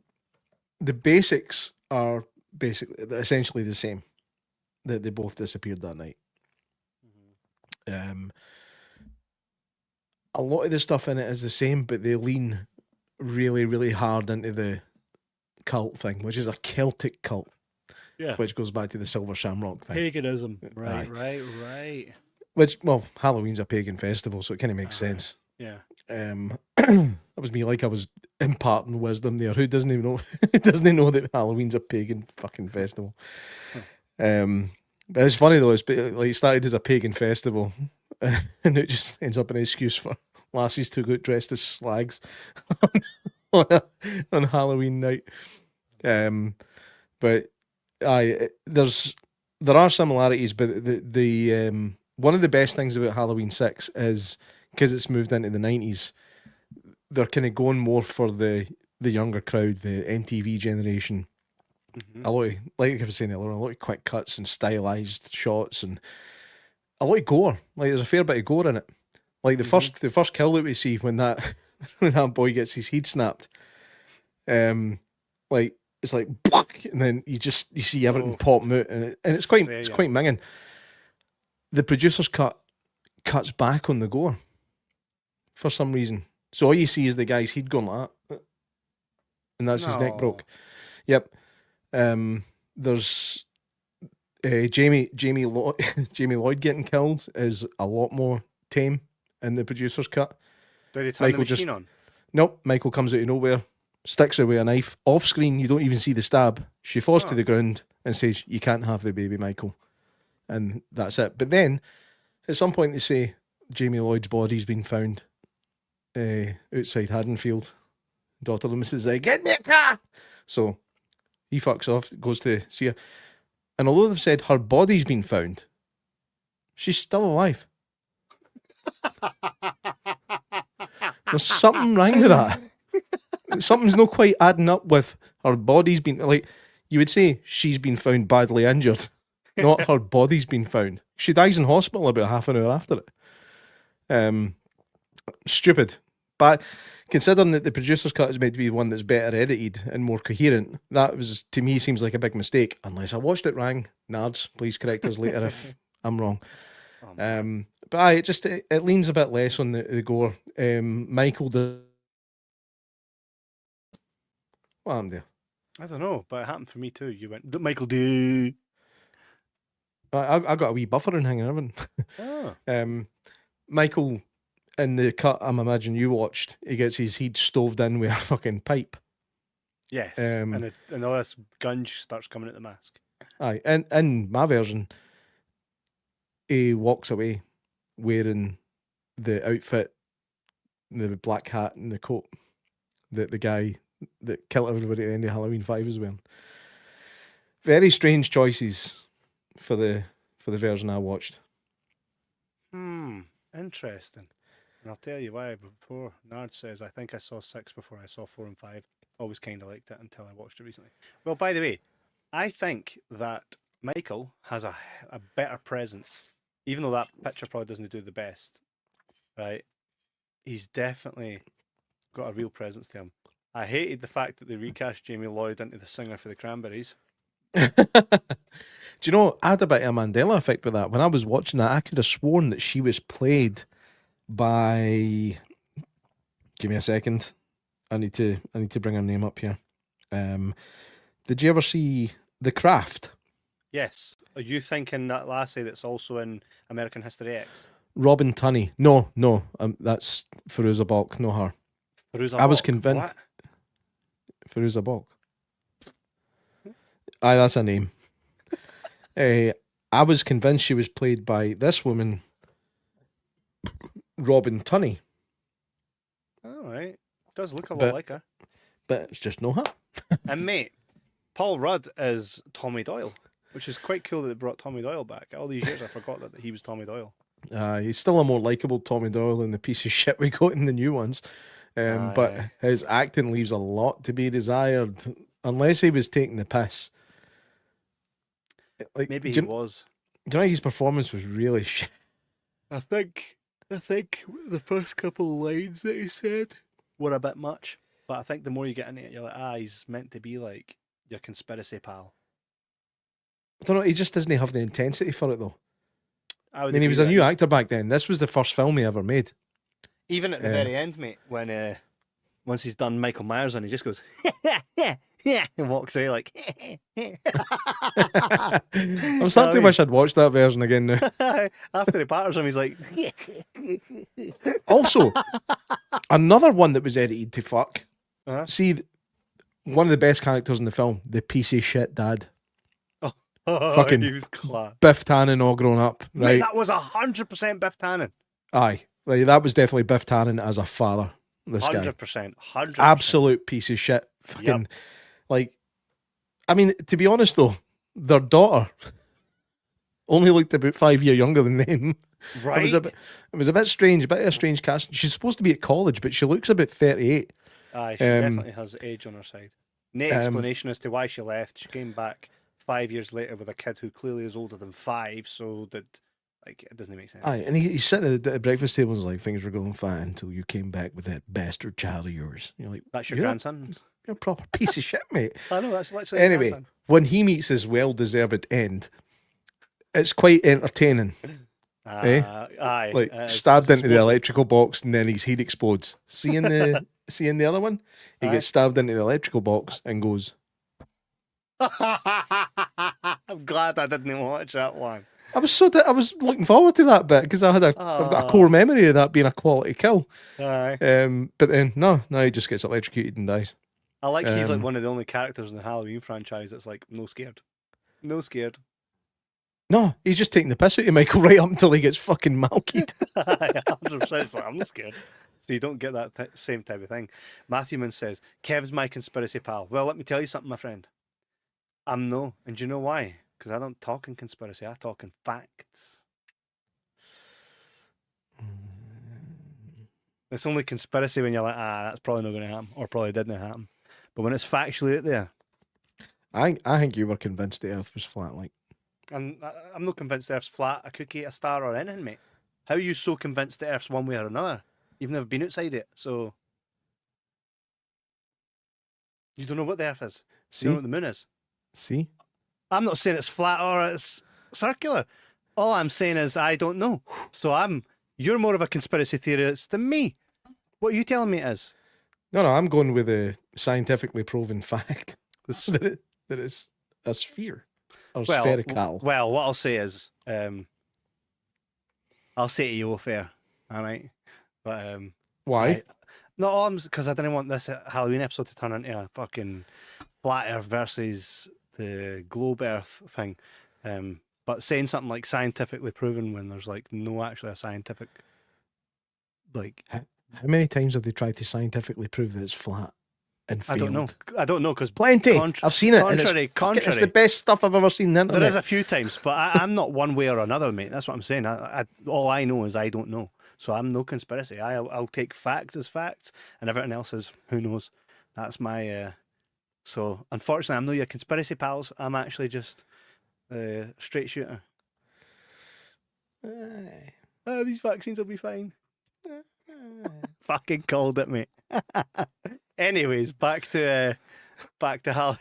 the basics are essentially the same. That they both disappeared that night. A lot of the stuff in it is the same, but they lean really, really hard into the cult thing, which is a Celtic cult. Yeah. Which goes back to the Silver Shamrock thing. Paganism. Aye. Right. Which, well, Halloween's a pagan festival, so it kind of makes sense. Yeah. That was me, like I was imparting wisdom there. Who doesn't even know? Doesn't know that Halloween's a pagan fucking festival? But it's funny though. It's like it started as a pagan festival, and it just ends up an excuse for lassies to go dressed as slags on Halloween night. But there are similarities, but the one of the best things about Halloween 6 is because it's moved into the 90s, they're kind of going more for the younger crowd, the MTV generation. A lot of, like I was saying earlier, a lot of quick cuts and stylized shots and a lot of gore. Like there's a fair bit of gore in it. Like the first kill that we see when that boy gets his head snapped, like it's like, and then you see everything popping out, and it's quite minging. The producer's cut cuts back on the gore for some reason, so all you see is the guy's head going like that, and that's his neck broke. Yep. There's Jamie Lloyd getting killed is a lot more tame in the producer's cut. Did he turn the machine on? Nope. Michael comes out of nowhere, sticks her with a knife off screen. You don't even see the stab. She falls to the ground and says, "You can't have the baby, Michael," and that's it. But then at some point they say Jamie Lloyd's body's been found outside Haddonfield. Daughter Loomis is like, "Get in the car!" So he fucks off, goes to see her. And although they've said her body's been found, she's still alive. There's something wrong with that. Something's not quite adding up with her body's been, like, you would say she's been found badly injured, not her body's been found. She dies in hospital about half an hour after it. Stupid. But considering that the producer's cut is meant to be the one that's better edited and more coherent, that was, to me, seems like a big mistake. Unless I watched it wrong. Nards, please correct us later if I'm wrong. But aye, it leans a bit less on the gore. Michael does. What happened there? I don't know, but it happened for me too. You went, Michael D. I got a wee buffering hanging, haven't Oh. Michael, in the cut I'm imagining you watched, he gets his head stoved in with a fucking pipe. Yes. And all this gunge starts coming at the mask. Aye, and in my version, he walks away wearing the outfit, the black hat and the coat that the guy that killed everybody at the end of Halloween 5 is wearing. Very strange choices for the version I watched. Interesting. And I'll tell you why. Before Nard says, I think I saw 6 before I saw 4 and 5. Always kind of liked it until I watched it recently. Well, by the way, I think that Michael has a better presence, even though that picture probably doesn't do the best. Right? He's definitely got a real presence to him. I hated the fact that they recast Jamie Lloyd into the singer for the Cranberries. Do you know, I had a bit of a Mandela effect with that. When I was watching that, I could have sworn that she was played by. Give me a second. I need to bring her name up here. Did you ever see The Craft? Yes. Are you thinking that lassie that's also in American History X? Robin Tunney. No, that's Firuza Balk, no her. I was convinced. What? Firuza Balk. Aye, that's a name. I was convinced she was played by this woman, Robin Tunney. All right. Does look a lot like her. But it's just no her. And mate, Paul Rudd is Tommy Doyle, which is quite cool that they brought Tommy Doyle back. All these years I forgot that he was Tommy Doyle. He's still a more likeable Tommy Doyle than the piece of shit we got in the new ones. But his acting leaves a lot to be desired, unless he was taking the piss. Like, maybe he was. Do you know his performance was really shit? I think the first couple of lines that he said were a bit much. But I think the more you get into it, you're like, he's meant to be like your conspiracy pal. I don't know, he just doesn't have the intensity for it though. I mean, he was a new actor back then. This was the first film he ever made. Even at the very end, mate, when once he's done Michael Myers and he just goes, and walks away like, I'm starting to wish I'd watched that version again now. After he batters him, he's like, Also, another one that was edited to fuck. Uh-huh. See, one of the best characters in the film, the piece of shit dad. Fucking he was class. Biff Tannen all grown up, right? Mate, that was 100% Biff Tannen. Aye, like, that was definitely Biff Tannen as a father. This 100%, 100%. Absolute piece of shit. Fucking, like, I mean, to be honest though, their daughter only looked about 5 years younger than them. Right. It was a bit strange, a bit of a strange cast. She's supposed to be at college, but she looks about 38. Aye, she definitely has age on her side. No explanation as to why she left. She came back 5 years later with a kid who clearly is older than 5, so that, like, it doesn't make sense. Aye, and he's sitting at the breakfast table and was like, things were going fine until you came back with that bastard child of yours. You're like, that's your grandson? You're a proper piece of shit, mate. I know, that's literally anyway, when he meets his well-deserved end, it's quite entertaining. Aye. Like, stabbed into the electrical box and then his head explodes. Seeing the other one? He gets stabbed into the electrical box and goes. I'm glad I didn't watch that one. I was looking forward to that bit because I've got a core memory of that being a quality kill. Aye. But then no, he just gets electrocuted and dies. I like he's like one of the only characters in the Halloween franchise that's like no scared. No, he's just taking the piss out of Michael right up until he gets fucking malkied. 100%. It's like, I'm not scared. So you don't get that same type of thing. Matthewman says, Kevin's my conspiracy pal. Well, let me tell you something, my friend. I'm no. And do you know why? Because I don't talk in conspiracy. I talk in facts. It's only conspiracy when you're like, that's probably not going to happen, or probably didn't happen. But when it's factually out there, I think you were convinced the Earth was flat. Like, and I'm not convinced the Earth's flat, a cookie, a star, or anything, mate. How are you so convinced the Earth's one way or another? You've never been outside it, so you don't know what the Earth is. see, You don't know what the moon is. see, I'm not saying it's flat or it's circular. All I'm saying is I don't know. So you're more of a conspiracy theorist than me. What are you telling me it is? no, I'm going with a scientifically proven fact This- that it's a sphere or well, spherical. well, what I'll say is, I'll say to you off air, all right? But Why? no, because I didn't want this Halloween episode to turn into a fucking flat Earth versus the globe Earth thing. But saying something like scientifically proven when there's like no actually a scientific, like, How many times have they tried to scientifically prove that it's flat and failed? I don't know because Plenty. I've seen it. And contrary, it's the best stuff I've ever seen on the internet. there is a few times, but I'm not one way or another, mate. That's what I'm saying. All I know is I don't know. So I'm no conspiracy. I'll take facts as facts, and everything else is who knows. That's my. So unfortunately, I'm not your conspiracy pals. I'm actually just a straight shooter. These vaccines will be fine. Fucking called it, mate. Anyways, back to Halloween.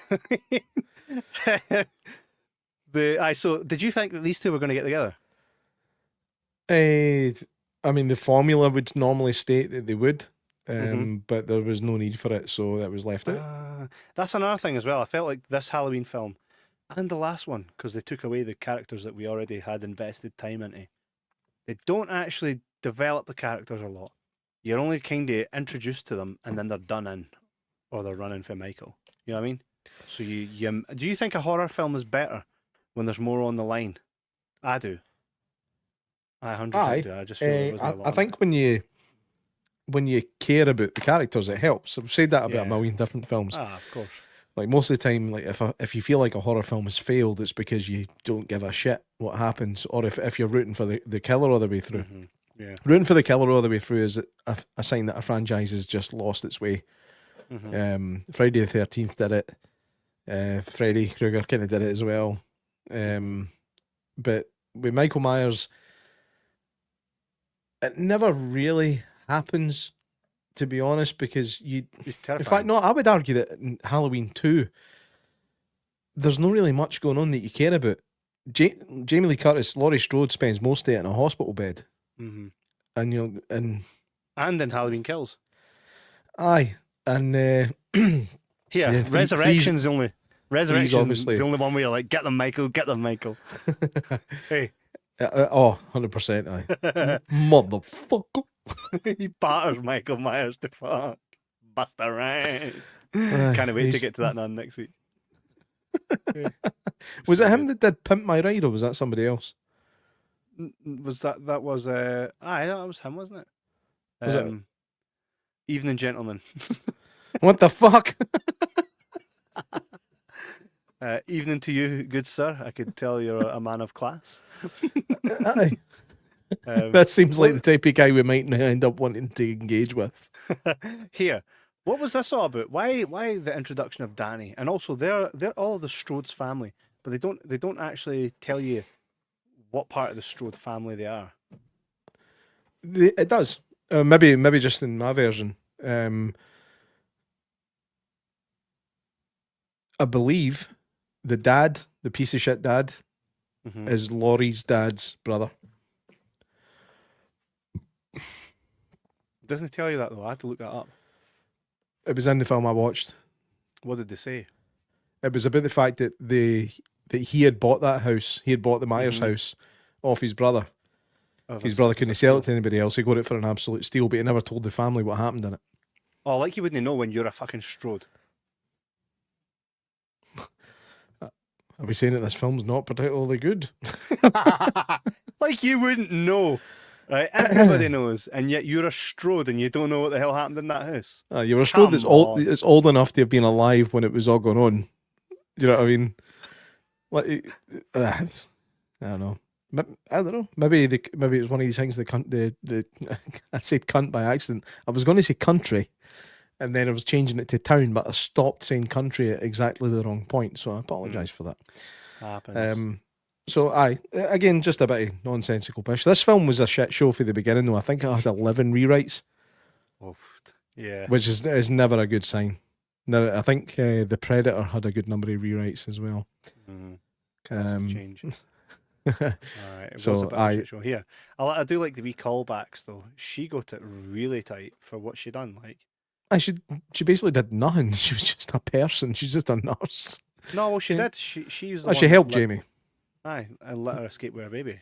So did you think that these two were going to get together? I mean, the formula would normally state that they would, but there was no need for it, so that was left out. That's another thing as well. I felt like this Halloween film and the last one, because they took away the characters that we already had invested time into. They don't actually develop the characters a lot. You're only kind of introduced to them, and then they're done in, or they're running for Michael. You know what I mean? So do you think a horror film is better when there's more on the line? I do. I 100% do. I just feel there wasn't a lot. I think when you care about the characters, it helps. I've said that about a million different films. Of course. Like most of the time, like if you feel like a horror film has failed, it's because you don't give a shit what happens, or if you're rooting for the killer all the way through. Yeah. Rooting for the killer all the way through is a sign that a franchise has just lost its way. Friday the 13th did it. Freddy Krueger kind of did it as well. But with Michael Myers, it never really happens, to be honest, because he's terrifying. In fact, no, I would argue that in Halloween 2, there's not really much going on that you care about. Jamie Lee Curtis, Laurie Strode spends most of it in a hospital bed. And in Halloween Kills. Aye. And here, Resurrection's the only obviously the only one where you're like, get them, Michael. Hey. 100%, aye. Motherfucker. He batters Michael Myers to fuck. Buster Rhymes. Can't wait to get to that none next week. Was it him that did Pimp My Ride, or was that somebody else? Was that was that was him, wasn't it? Was it? Evening Gentleman. What the fuck? Evening to you, good sir. I could tell you're a man of class. Aye. That seems like the type of guy we might end up wanting to engage with. Here, what was this all about? Why the introduction of Danny? And also, they're all the Strode's family, but they don't actually tell you what part of the Strode family they are. It does. Maybe just in my version. I believe the piece of shit dad, is Laurie's dad's brother. Doesn't tell you that though. I had to look that up. It was in the film I watched. What did they say? It was about the fact that he had bought that house. He had bought the Myers house off his brother. His brother couldn't sell it to anybody else. He got it for an absolute steal, but he never told the family what happened in it. Oh, like you wouldn't know when you're a fucking Strode. Are we saying that this film's not particularly good? Like you wouldn't know. Right? Everybody knows, and yet you're a Strode and you don't know what the hell happened in that house. You're a Strode that's old enough to have been alive when it was all going on. You know what I mean? Like, I don't know. I don't know. Maybe it was one of these things. The I said cunt by accident. I was going to say country, and then I was changing it to town, but I stopped saying country at exactly the wrong point. So I apologise for that. Happens. So again, just a bit of nonsensical pish. This film was a shit show for the beginning, though. I think it had 11 rewrites, Yeah. which is never a good sign. No, I think The Predator had a good number of rewrites as well. Change. All right. It was a bit of a shit show here. I do like the wee callbacks though. She got it really tight for what she done. Like, she basically did nothing. She was just a person. She's just a nurse. no, well, she did. She was. The She one helped that Jamie. Aye, and let her escape with her baby,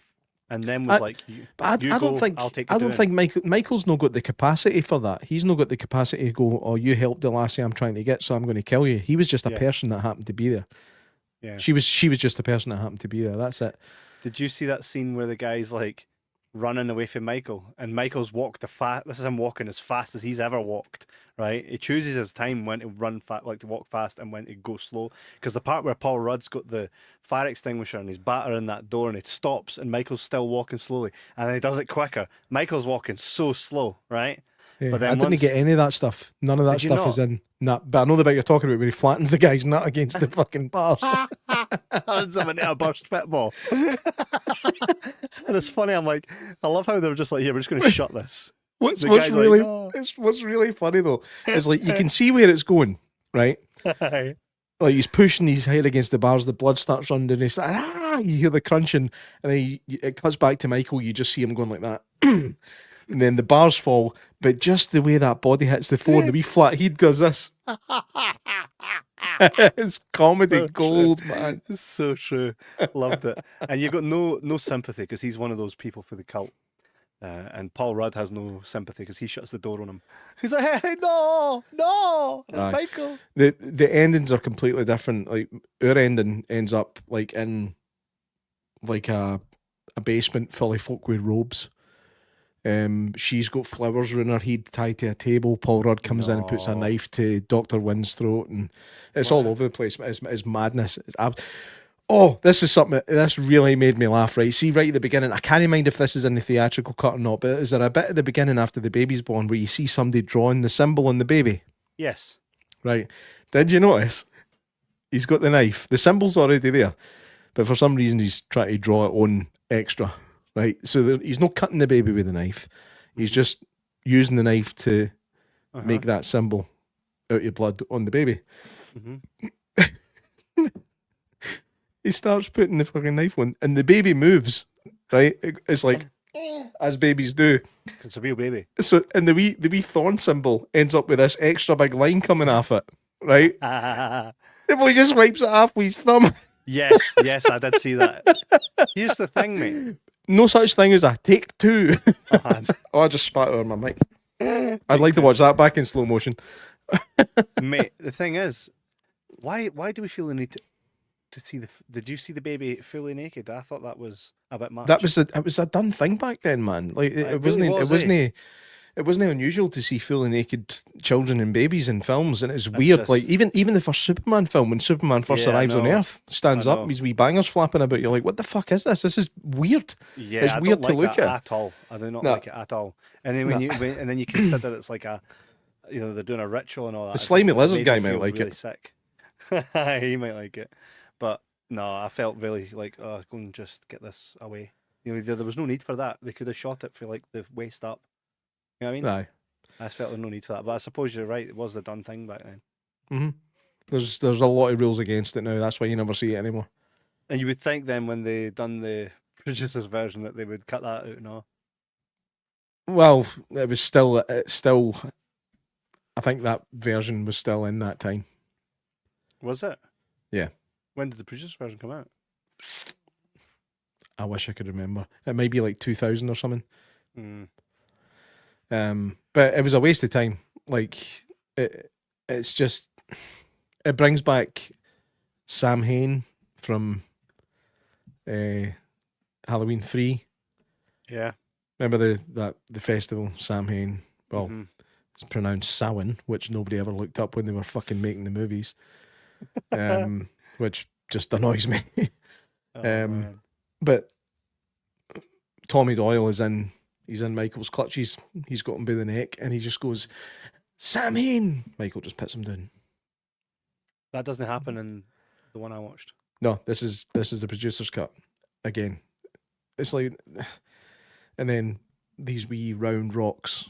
and then was like, But I don't think I'll take. I don't think Michael's not got the capacity for that. He's not got the capacity to go, "Oh, you helped the lassie I'm trying to get, so I'm going to kill you." He was just a person that happened to be there. Yeah, she was just a person that happened to be there. That's it. Did you see that scene where the guy's like running away from Michael, and Michael's walked this is him walking as fast as he's ever walked. Right, he chooses his time when to run like to walk fast and when to go slow. Because the part where Paul Rudd's got the fire extinguisher and he's battering that door and it stops and Michael's still walking slowly, and then he does it quicker. Michael's walking so slow, right? Yeah, but then I didn't get any of that stuff. None of that stuff is in. Nah, but I know the bit you're talking about where he flattens the guy's nut against the fucking bars. Turns him into a burst pitball. And it's funny, I'm like, I love how they were just like, here, we're just going to shut this. What's really funny though is like you can see where it's going, right? Like he's pushing his head against the bars, the blood starts running down his you hear the crunching, and then it cuts back to Michael, you just see him going like that. And then the bars fall, but just the way that body hits the floor, the wee flat head goes this. It's comedy so gold, true. Man. It's so true. Loved it. And you've got no sympathy because he's one of those people for the cult. And Paul Rudd has no sympathy because he shuts the door on him. He's like, "Hey, no, Michael." The endings are completely different. Like our ending ends up like in like a basement full of folk with robes. She's got flowers around her head tied to a table. Paul Rudd comes in and puts a knife to Dr. Wynn's throat, and it's all over the place. It's madness. This is something this really made me laugh. Right, see, right at the beginning, I can't mind if this is in the theatrical cut or not, but is there a bit at the beginning after the baby's born where you see somebody drawing the symbol on the baby? Yes. Right. Did you notice? He's got the knife. The symbol's already there, but for some reason he's trying to draw it on extra. Right, so he's not cutting the baby with the knife. He's just using the knife to make that symbol out of blood on the baby. He starts putting the fucking knife on, and the baby moves. Right, it's like as babies do. It's a real baby. So, and the wee Thorn symbol ends up with this extra big line coming off it. Right, well, he just wipes it off with his thumb. Yes, I did see that. Here's the thing, mate. No such thing as a take two. I just spat over my mic. I'd like to watch that back in slow motion. Mate, the thing is, why do we feel the need to see did you see the baby fully naked? I thought that was a bit much. It was a done thing back then, man. Like it wasn't unusual to see fully naked children and babies in films, and it's weird. Like even the first Superman film, when Superman first arrives on Earth, stands up, his wee bangers flapping about. You're like, what the fuck is this? This is weird. Yeah, it's weird to look at all. I do not like it at all. And then when you consider it's like they're doing a ritual and all that. The slimy lizard guy might like really it. Sick. He might like it, but no, I felt really like, go and just get this away. There was no need for that. They could have shot it for like the waist up. You know what I mean? Aye. I felt there was no need for that, but I suppose you're right. It was the done thing back then. Mm-hmm. There's a lot of rules against it now. That's why you never see it anymore. And you would think then when they done the producer's version that they would cut that out, no? Well, it was still. I think that version was still in that time. Was it? Yeah. When did the producer's version come out? I wish I could remember. It might be like 2000 or something. But it was a waste of time. Like it's just it brings back Sam Hain from Halloween 3. Yeah. Remember the festival, Sam Hain? Well, it's pronounced Samhain, which nobody ever looked up when they were fucking making the movies. Which just annoys me. But Tommy Doyle is in. He's in Michael's clutches. He's got him by the neck, and he just goes, "Sam Hain." Michael just puts him down. That doesn't happen in the one I watched. No, this is the producer's cut. Again, it's like, and then these wee round rocks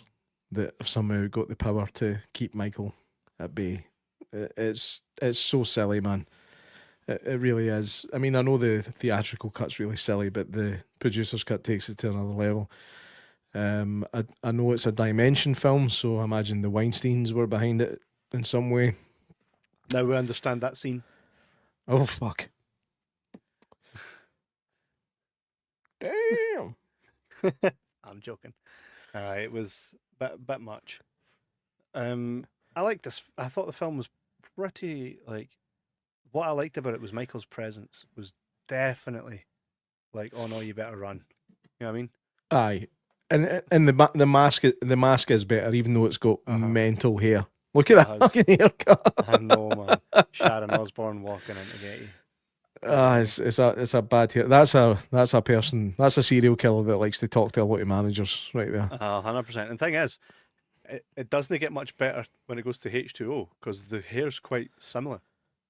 that have somehow got the power to keep Michael at bay. It's so silly, man. It really is. I mean, I know the theatrical cut's really silly, but the producer's cut takes it to another level. I know it's a Dimension film, so I imagine the Weinsteins were behind it in some way. Now we understand that scene. Oh, fuck. Damn. I'm joking. It was a bit much. I liked this. I thought the film was pretty, like, what I liked about it was Michael's presence was definitely like, oh no, you better run. You know what I mean? Aye. And the mask is better, even though it's got mental hair. Look at that fucking haircut. I know, man. Sharon Osbourne walking in to get you. It's a bad hair. That's a person. That's a serial killer that likes to talk to a lot of managers, right there. 100%. And the thing is, it doesn't get much better when it goes to H2O because the hair's quite similar.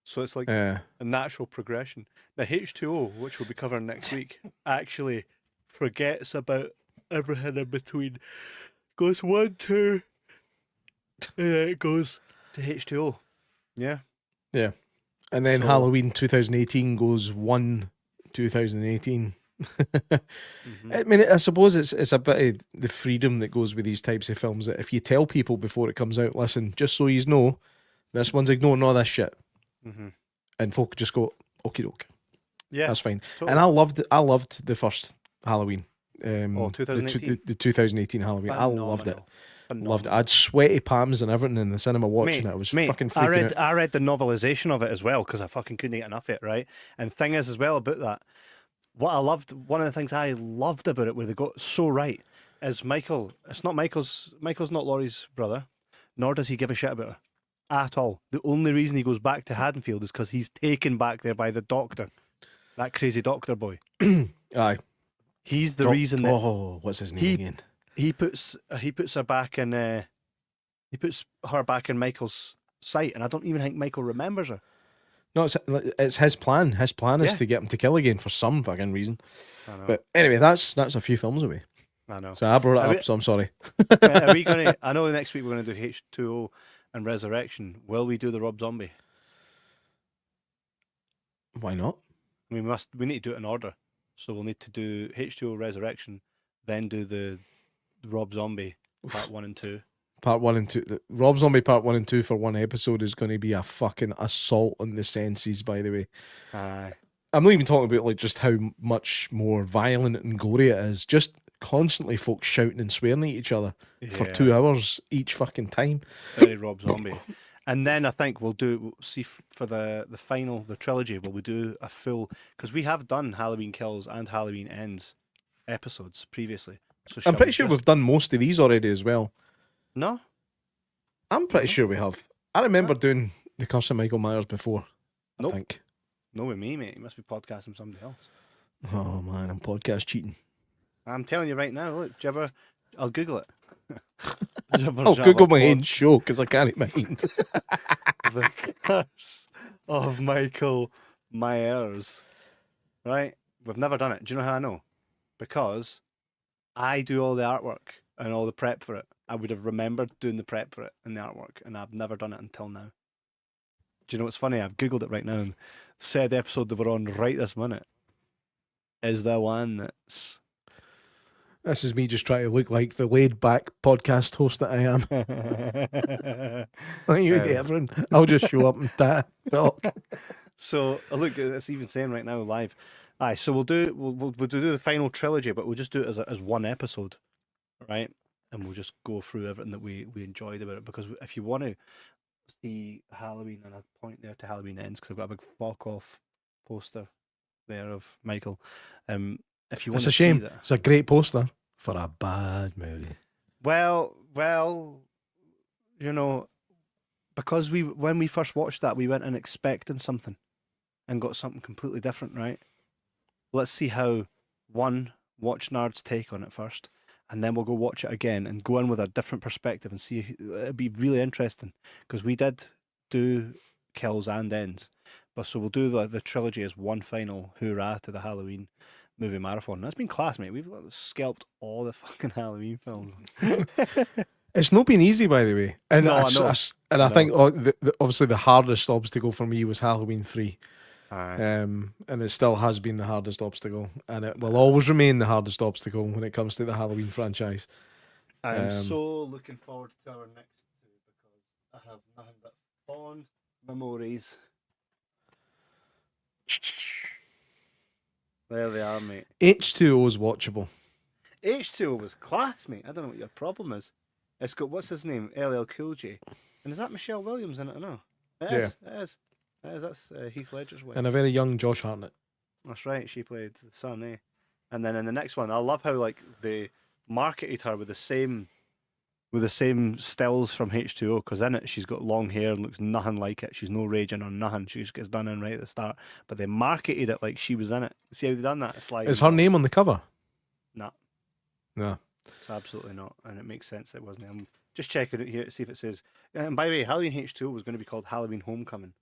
So it's like a natural progression. Now H2O, which we'll be covering next week, actually forgets about everything in between. Goes 1, 2, and then it goes to H2O. Yeah. Yeah. And then Halloween 2018 goes 1 2018. I mean, I suppose it's a bit of the freedom that goes with these types of films that if you tell people before it comes out, listen, just so you know, this one's ignoring all this shit. And folk just go, okie doke. Yeah. That's fine. Totally. And I loved the first Halloween. 2018? The 2018 Halloween. I loved it. Loved it. I had sweaty palms and everything in the cinema watching it. I was fucking freaking out. I read the novelization of it as well because I fucking couldn't get enough of it, right? And the thing is as well about that, one of the things I loved about it where they got so right is Michael's not Laurie's brother, nor does he give a shit about her at all. The only reason he goes back to Haddonfield is because he's taken back there by the doctor, that crazy doctor boy. Aye. He's the reason that... Oh, what's his name again? He puts her back in Michael's sight, and I don't even think Michael remembers her. No, it's his plan. His plan is to get him to kill again for some fucking reason. I know. But anyway, that's a few films away. I know. So I brought it up, so I'm sorry. Are we gonna? I know next week we're going to do H2O and Resurrection. Will we do the Rob Zombie? Why not? We need to do it in order. So we'll need to do H2O Resurrection, then do the Rob Zombie Part 1 and 2. Part 1 and 2. Rob Zombie Part 1 and 2 for one episode is going to be a fucking assault on the senses, by the way. Aye. I'm not even talking about like just how much more violent and gory it is. Just constantly folks shouting and swearing at each other for 2 hours each fucking time. Very Rob Zombie. And then I think we'll see for the final, the trilogy, will we do a full... Because we have done Halloween Kills and Halloween Ends episodes previously. So I'm pretty sure we've done most of these already as well. No? I'm pretty sure we have. I remember doing The Curse of Michael Myers before, I think. No with me, mate. You must be podcasting somebody else. Oh, man, I'm podcast cheating. I'm telling you right now, look, Jibber, I'll Google it. I'll Google my own show because I can't mind. The Curse of Michael Myers. Right? We've never done it. Do you know how I know? Because I do all the artwork and all the prep for it. I would have remembered doing the prep for it and the artwork, and I've never done it until now. Do you know what's funny? I've Googled it right now, and said episode that we're on right this minute is the one that's... This is me just trying to look like the laid-back podcast host that I am. Like you, Devon. I'll just show up and talk. So, look, it's even saying right now live. Aye, so we'll do the final trilogy, but we'll just do it as one episode, right? And we'll just go through everything that we enjoyed about it. Because if you want to see Halloween, and I'll point there to Halloween Ends because I've got a big fuck off poster there of Michael. If you want, it's a shame. That. It's a great poster for a bad movie. Well, you know, because when we first watched that, we went in expecting something and got something completely different, right? Let's see how 1 watch Nard's take on it first, and then we'll go watch it again and go in with a different perspective and see. It'd be really interesting because we did do kills and ends, but so we'll do the trilogy as one final hoorah to the Halloween movie marathon. That's been class, mate. We've scalped all the fucking Halloween films. It's not been easy, by the way. And No, I, I know. I think obviously the hardest obstacle for me was Halloween 3. Aye. And it still has been the hardest obstacle, and it will always remain the hardest obstacle when it comes to the Halloween franchise. I'm so looking forward to our next two because I have nothing but fond memories. There they are, mate. H2O is watchable. H2O was class, mate. I don't know what your problem is. It's got, what's his name? LL Cool J. And is that Michelle Williams in it or no? It is. It is. It is. That's Heath Ledger's wife. And a very young Josh Hartnett. That's right. She played the son, eh? And then in the next one, I love how like they marketed her with the same stills from H2O, because in it she's got long hair and looks nothing like it. She's no raging or nothing. She just gets done in right at the start. But they marketed it like she was in it. See how they done that? It's like, Is her name on the cover? No. No. It's absolutely not, and it makes sense that it wasn't. I'm just checking it here to see if it says. And by the way, Halloween H2O was going to be called Halloween Homecoming,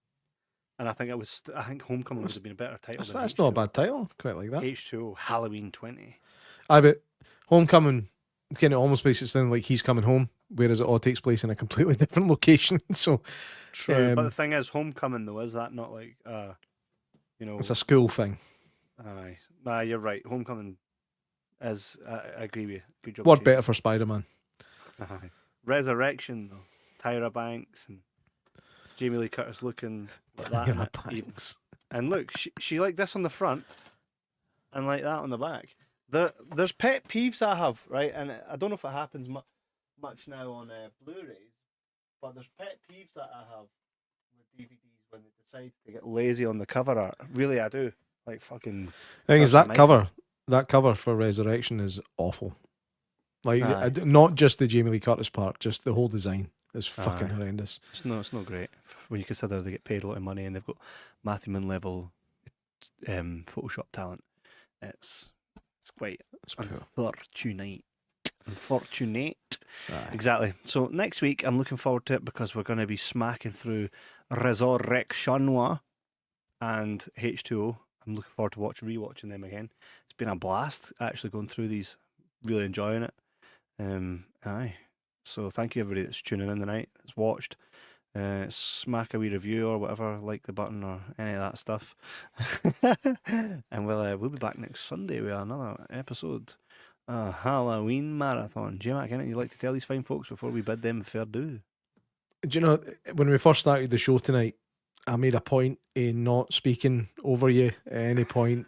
and I think Homecoming would have been a better title. That's not a bad title. Quite like that. H2O Halloween 20. I bet Homecoming. It's kind of almost makes it sound like he's coming home, whereas it all takes place in a completely different location. So true, but the thing is, Homecoming though, is that not like it's a school thing. Aye, you're right. Homecoming. As I agree with you. Good job. What better for Spider-Man? Resurrection though. Tyra Banks and Jamie Lee Curtis looking like that. Tyra Banks. And look, she like this on the front and like that on the back. There's pet peeves I have, right? And I don't know if it happens much now on Blu-rays, but there's pet peeves that I have with DVDs when they decide to get lazy on the cover art. Really, I do. Like fucking. The thing is, that cover for Resurrection is awful. Like, not just the Jamie Lee Curtis part, just the whole design is fucking horrendous. It's not great when you consider they get paid a lot of money and they've got Matthew Mann level Photoshop talent. It's quite unfortunate. Exactly. So next week I'm looking forward to it because we're going to be smacking through Resurrection and H2O. I'm looking forward to rewatching them again. It's been a blast actually going through these, really enjoying it. Aye. So thank you everybody that's tuning in tonight, that's watched. Smack a wee review or whatever, like the button or any of that stuff. And we'll be back next Sunday with another episode. Halloween marathon. J-Mac, anything you'd like to tell these fine folks before we bid them fair due? Do you know, when we first started the show tonight, I made a point in not speaking over you at any point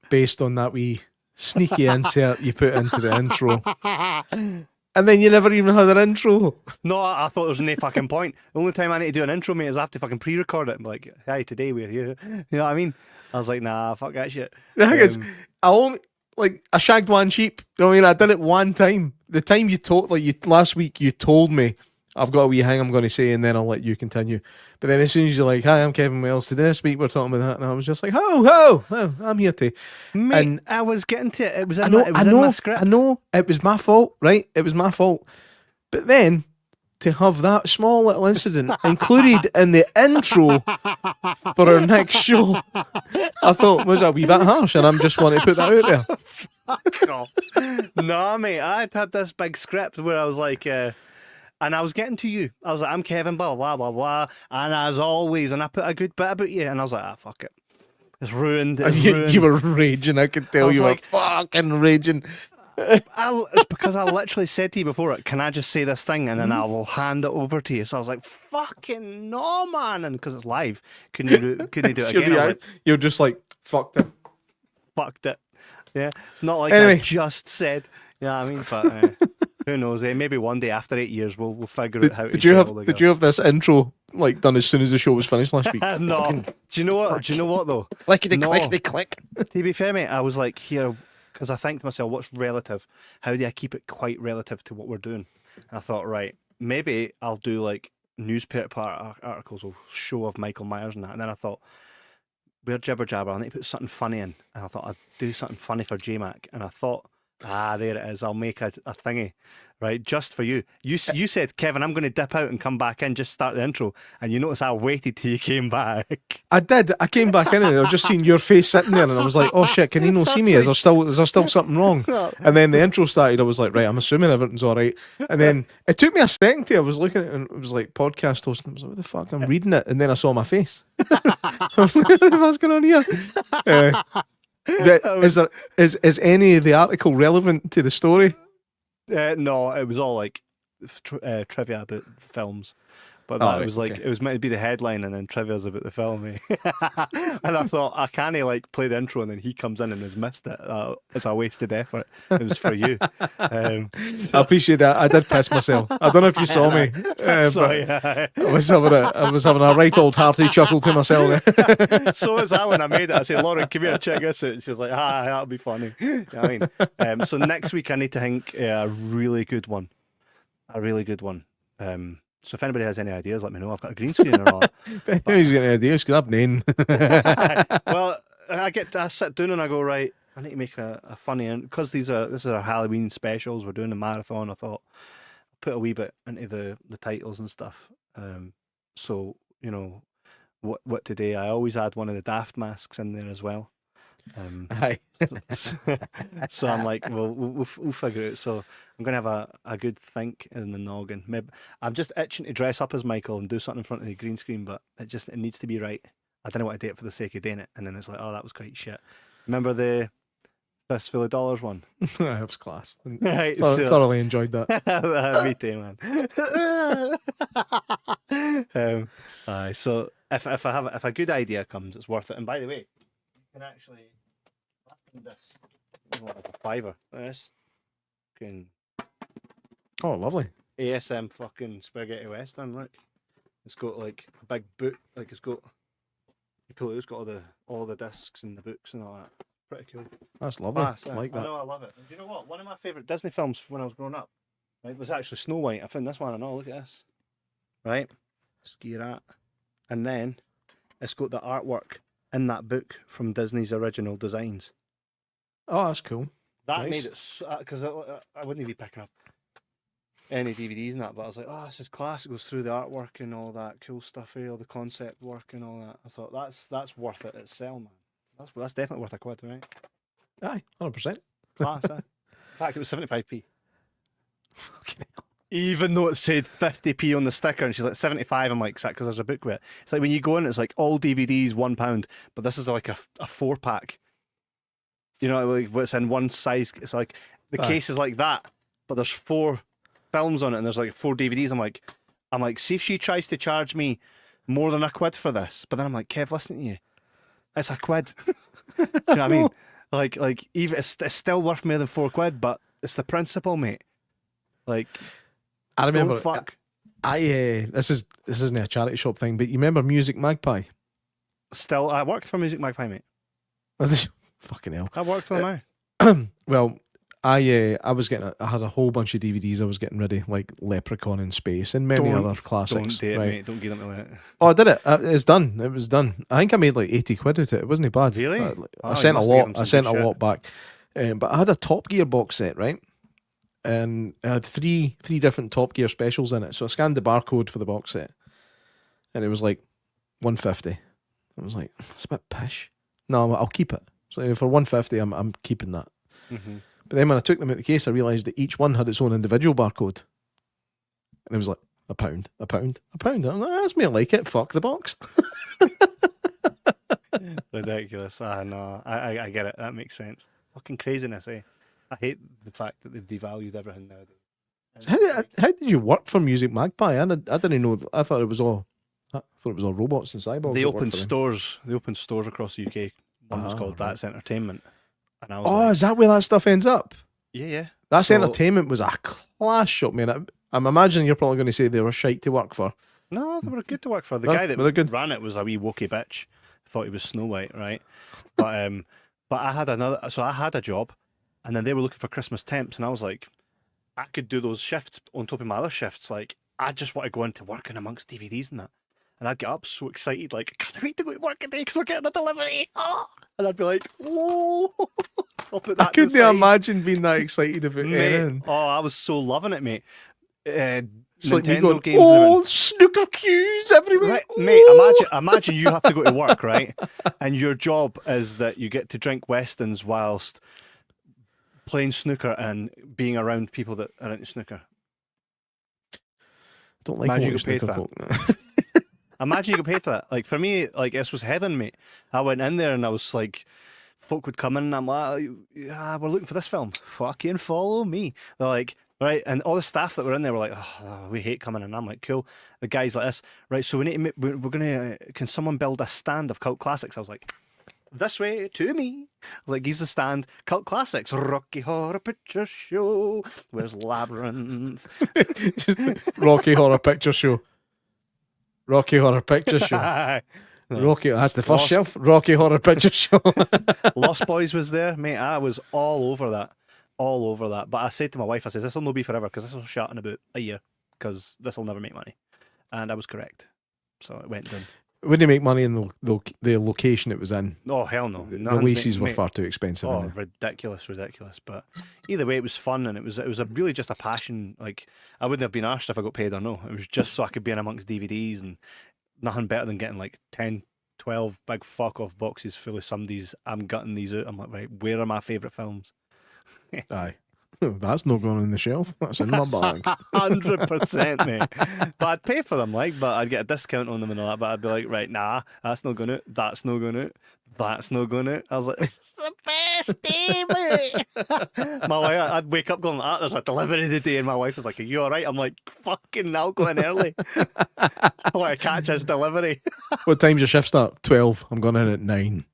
based on that wee sneaky insert you put into the intro. And then you never even had an intro. No, I thought there was no fucking point. The only time I need to do an intro, mate, is I have to fucking pre-record it and be like, hey, today we're here. You know what I mean? I was like, nah, fuck that shit. The thing is, I shagged one sheep. You know what I mean? I did it one time. The time you told, last week, you told me, I've got a wee thing I'm going to say, and then I'll let you continue. But then as soon as you're like, hi, I'm Kevin Wells. Today, this week we're talking about that, and I was just like, oh, I'm here to. Mate, and I was getting to it. It was in my script. I know. It was my fault, right? It was my fault. But then to have that small little incident included in the intro for our next show, I thought was a wee bit harsh, and I'm just wanting to put that out there. Fuck off. No, mate, I had this big script where I was like. And I was getting to you. I was like, I'm Kevin, blah, blah, blah, blah. And as always, and I put a good bit about you. And I was like, fuck it. It's ruined. You were raging. I could tell you were fucking raging. It's because I literally said to you before, can I just say this thing? And then I will hand it over to you. So I was like, fucking no, man. And because it's live, couldn't you do it again? You're just like, fucked it. Fucked it. Yeah. It's not like I just said. Yeah, I mean, but who knows? Maybe one day after 8 years, we'll figure out how to. Did you have this intro done as soon as the show was finished last week? No. Do you know what though? Clickety click. To be fair, mate, I was like here because I think to myself, what's relative? How do I keep it quite relative to what we're doing? And I thought, right, maybe I'll do like newspaper articles or show of Michael Myers and that. And then I thought, we're Jibber Jabber. I need to put something funny in. And I thought I'd do something funny for J-Mac. And I thought, there it is. I'll make a thingy, right, just for you. You said, Kevin, I'm going to dip out and come back in, just start the intro. And you notice I waited till you came back. I did. I came back in and I was just seeing your face sitting there, and I was like, "Oh shit, can he not see me? Is there still something wrong?" And then the intro started. I was like, "Right, I'm assuming everything's all right." And then it took me a second to. I was looking at it, and it was like podcast host. And I was like, "What the fuck?" I'm reading it, and then I saw my face. I was like, "What the fuck's going on here?" Is any of the article relevant to the story? No, it was all like trivia about the films. But that was like, it was meant to be the headline and then trivia's about the film. And I thought, I can't like play the intro and then he comes in and has missed it. It's a wasted effort. It was for you. I appreciate that. I did piss myself. I don't know if you saw me. I was having a right old hearty chuckle to myself. So was I when I made it. I said, Lauren, come here, check this out. She was like, that'll be funny. You know what I mean? So next week I need to think a really good one. So if anybody has any ideas, let me know. I've got a green screen or not. If anybody's got any ideas, because I've none. Well, I sit down and I go, right, I need to make a funny, and because this is our Halloween specials, we're doing a marathon, I thought I'll put a wee bit into the titles and stuff. So, you know, what today, I always add one of the Daft masks in there as well. Aye. So I'm like, well, we'll figure it out. So I'm going to have a good think in the noggin. Maybe I'm just itching to dress up as Michael and do something in front of the green screen, but it needs to be right. I don't want to do it for the sake of doing it. And then it's like, oh, that was quite shit. Remember the Fistful of Dollars one? That was class. Right, thoroughly enjoyed that. Me too, man. So if a good idea comes, it's worth it. And by the way, you can actually this like a fiver. This can Oh, lovely. ASM fucking spaghetti western. Look, it's got like a big book. Like it's got it's got all the discs and the books and all that. Pretty cool. That's lovely. I like that. I know, I love it. And do you know what? One of my favourite Disney films when I was growing up, right, was actually Snow White. I found this one. I know. Look at this. Right, ski rat, and then it's got the artwork in that book from Disney's original designs. Oh, that's cool. That Nice. made it, because I wouldn't be picking up any DVDs and that, but I was like, oh, this is class. It goes through the artwork and all that cool stuff, all the concept work and all that. I thought that's worth it itself, man. That's definitely worth a quid, right? Aye, 100%. Class, eh? In fact, it was 75p. Fucking hell. Even though it said 50p on the sticker, and she's like 75, I'm like, is that because there's a book with it? It's like when you go in, it's like all DVDs £1, but this is like a 4-pack. You know, like what's in one size. It's like the case is like that, but there's 4 films on it, and there's like 4 DVDs. I'm like, see if she tries to charge me more than a quid for this, but then I'm like, Kev, listen to you, it's a quid. Do you know what I mean? Like even it's still worth more than 4 quid, but it's the principle, mate. Like, I remember. don't fuck. This isn't a charity shop thing, but you remember Music Magpie? Still, I worked for Music Magpie, mate. Fucking hell. I worked for them. Well, I had a whole bunch of DVDs I was getting ready, like Leprechaun in Space and many other classics. Don't do it, right? mate. Don't give them to it. Oh, I did it. It's done. It was done. I think I made like 80 quid out of it. It wasn't bad. Really? I sent a lot back. But I had a Top Gear box set, right? And it had three different Top Gear specials in it. So I scanned the barcode for the box set, and it was like 150. I was like, that's a bit pish. No, I'll keep it. So for 150, I'm keeping that. Mm-hmm. But then when I took them out of the case, I realised that each one had its own individual barcode, and it was like £1, £1, £1. I was like, that's me. I like it. Fuck the box. Ridiculous. No, I get it. That makes sense. Fucking craziness, eh? I hate the fact that they've devalued everything nowadays. How did you work for Music Magpie? I didn't know. I thought it was all robots and cyborgs. They opened stores. They opened stores across the UK. One was called right. That's Entertainment, and I was like, is that where that stuff ends up? Yeah. That's Entertainment was a class shop, man. I'm imagining you're probably going to say they were shite to work for. No, they were good to work for. The guy that ran it was a wee wokey bitch. Thought he was Snow White, right? But I had a job, and then they were looking for Christmas temps, and I was like, I could do those shifts on top of my other shifts. Like, I just want to go into working amongst DVDs and that. and I'd get up so excited, like, I can't wait to go to work today because we're getting a delivery. Oh! And I'd be like, whoa! I'll put that I couldn't to the side. imagine being that excited about Mate, anything. oh, I was so loving it, mate. It's like me Nintendo going, games. oh, snooker cues everywhere. Right, Oh. mate, imagine you have to go to work, right? And your job is that you get to drink Westons whilst playing snooker and being around people that are into snooker. Don't like Imagine what you get paid snooker for folk. Imagine you get paid for that. Like, for me, like, this was heaven, mate. I went in there and I was like, folk would come in and I'm like, yeah, we're looking for this film. Fucking follow me. They're like, right, and all the staff that were in there were like, oh, we hate coming in. I'm like, cool. The guy's like this, right, so we need to, we're going to, can someone build a stand of cult classics? I was like, this way to me. I was like, he's the stand, cult classics, Rocky Horror Picture Show, where's Labyrinth? Just Rocky Horror Picture Show. Rocky Horror Picture Show. Rocky, that's the first shelf. Rocky Horror Picture Show. Lost Boys was there, mate. I was all over that. All over that. But I said to my wife, I said, this will not be forever because this will shut in about a year because this will never make money. And I was correct. So it went down. Wouldn't it make money in the location it was in? Oh, hell no. The leases were far too expensive. Oh, ridiculous. But either way, it was fun and it was really just a passion. Like, I wouldn't have been arsed if I got paid or no. It was just so I could be in amongst DVDs and nothing better than getting like 10, 12 big fuck off boxes full of somebody's. I'm gutting these out. I'm like, right, where are my favourite films? Aye. That's not going on the shelf. That's in my bag. 100%, mate. But I'd pay for them, like, but I'd get a discount on them and all that. But I'd be like, right, nah, that's not going out. That's not going out. That's not going out. I was like, this is the best day, mate. My wife, I'd wake up going, there's a delivery today, and my wife was like, are you all right? I'm like, fucking, I'll go in early. I want to catch his delivery. What time's your shift start? 12. I'm going in at 9.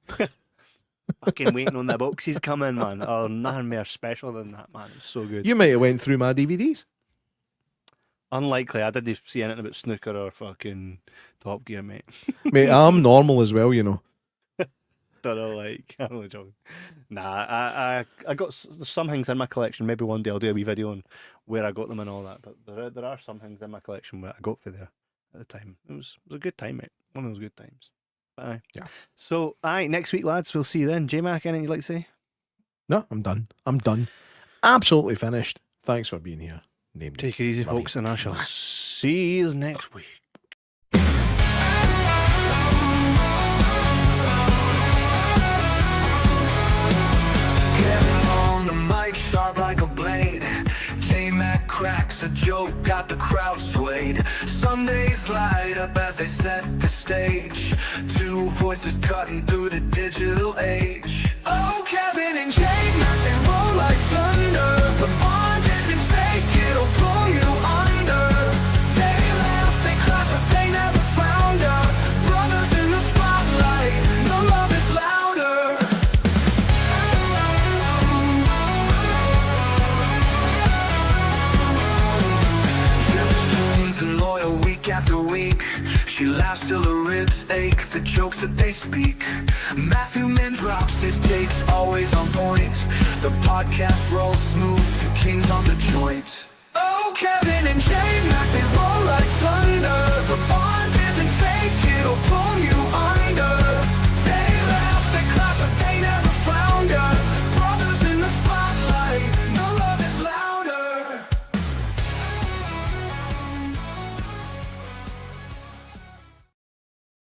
Fucking waiting on the boxes coming, man. Oh, nothing more special than that, man. It's so good. You might have went through my DVDs. Unlikely. I didn't see anything about snooker or fucking Top Gear, mate. Mate, I'm normal as well, you know. Don't know, like, I'm only joking. Nah, I got some things in my collection. Maybe one day I'll do a wee video on where I got them and all that. But there are some things in my collection where I got for there at the time. It was a good time, mate. One of those good times. Aye. Yeah. So, next week, lads, we'll see you then. J-Mac, anything you'd like to say? No, I'm done. I'm done. Absolutely finished. Thanks for being here. Take it easy, folks, and I shall see you next week. Kevin on the mic, sharp like a blade. J-Mac cracks a joke, got the crowd swayed. Sundays light up as they set the stage. Two voices cutting through the digital age. Oh, Kevin and Jay, they roll like thunder. The bond isn't fake, it'll pull you under. They laugh, they clap, but they never found her. Brothers in the spotlight, no love is louder. And loyal week after week. She laughs till her ribs ache, the jokes that they speak. Matthew Min drops his takes, always on point. The podcast rolls smooth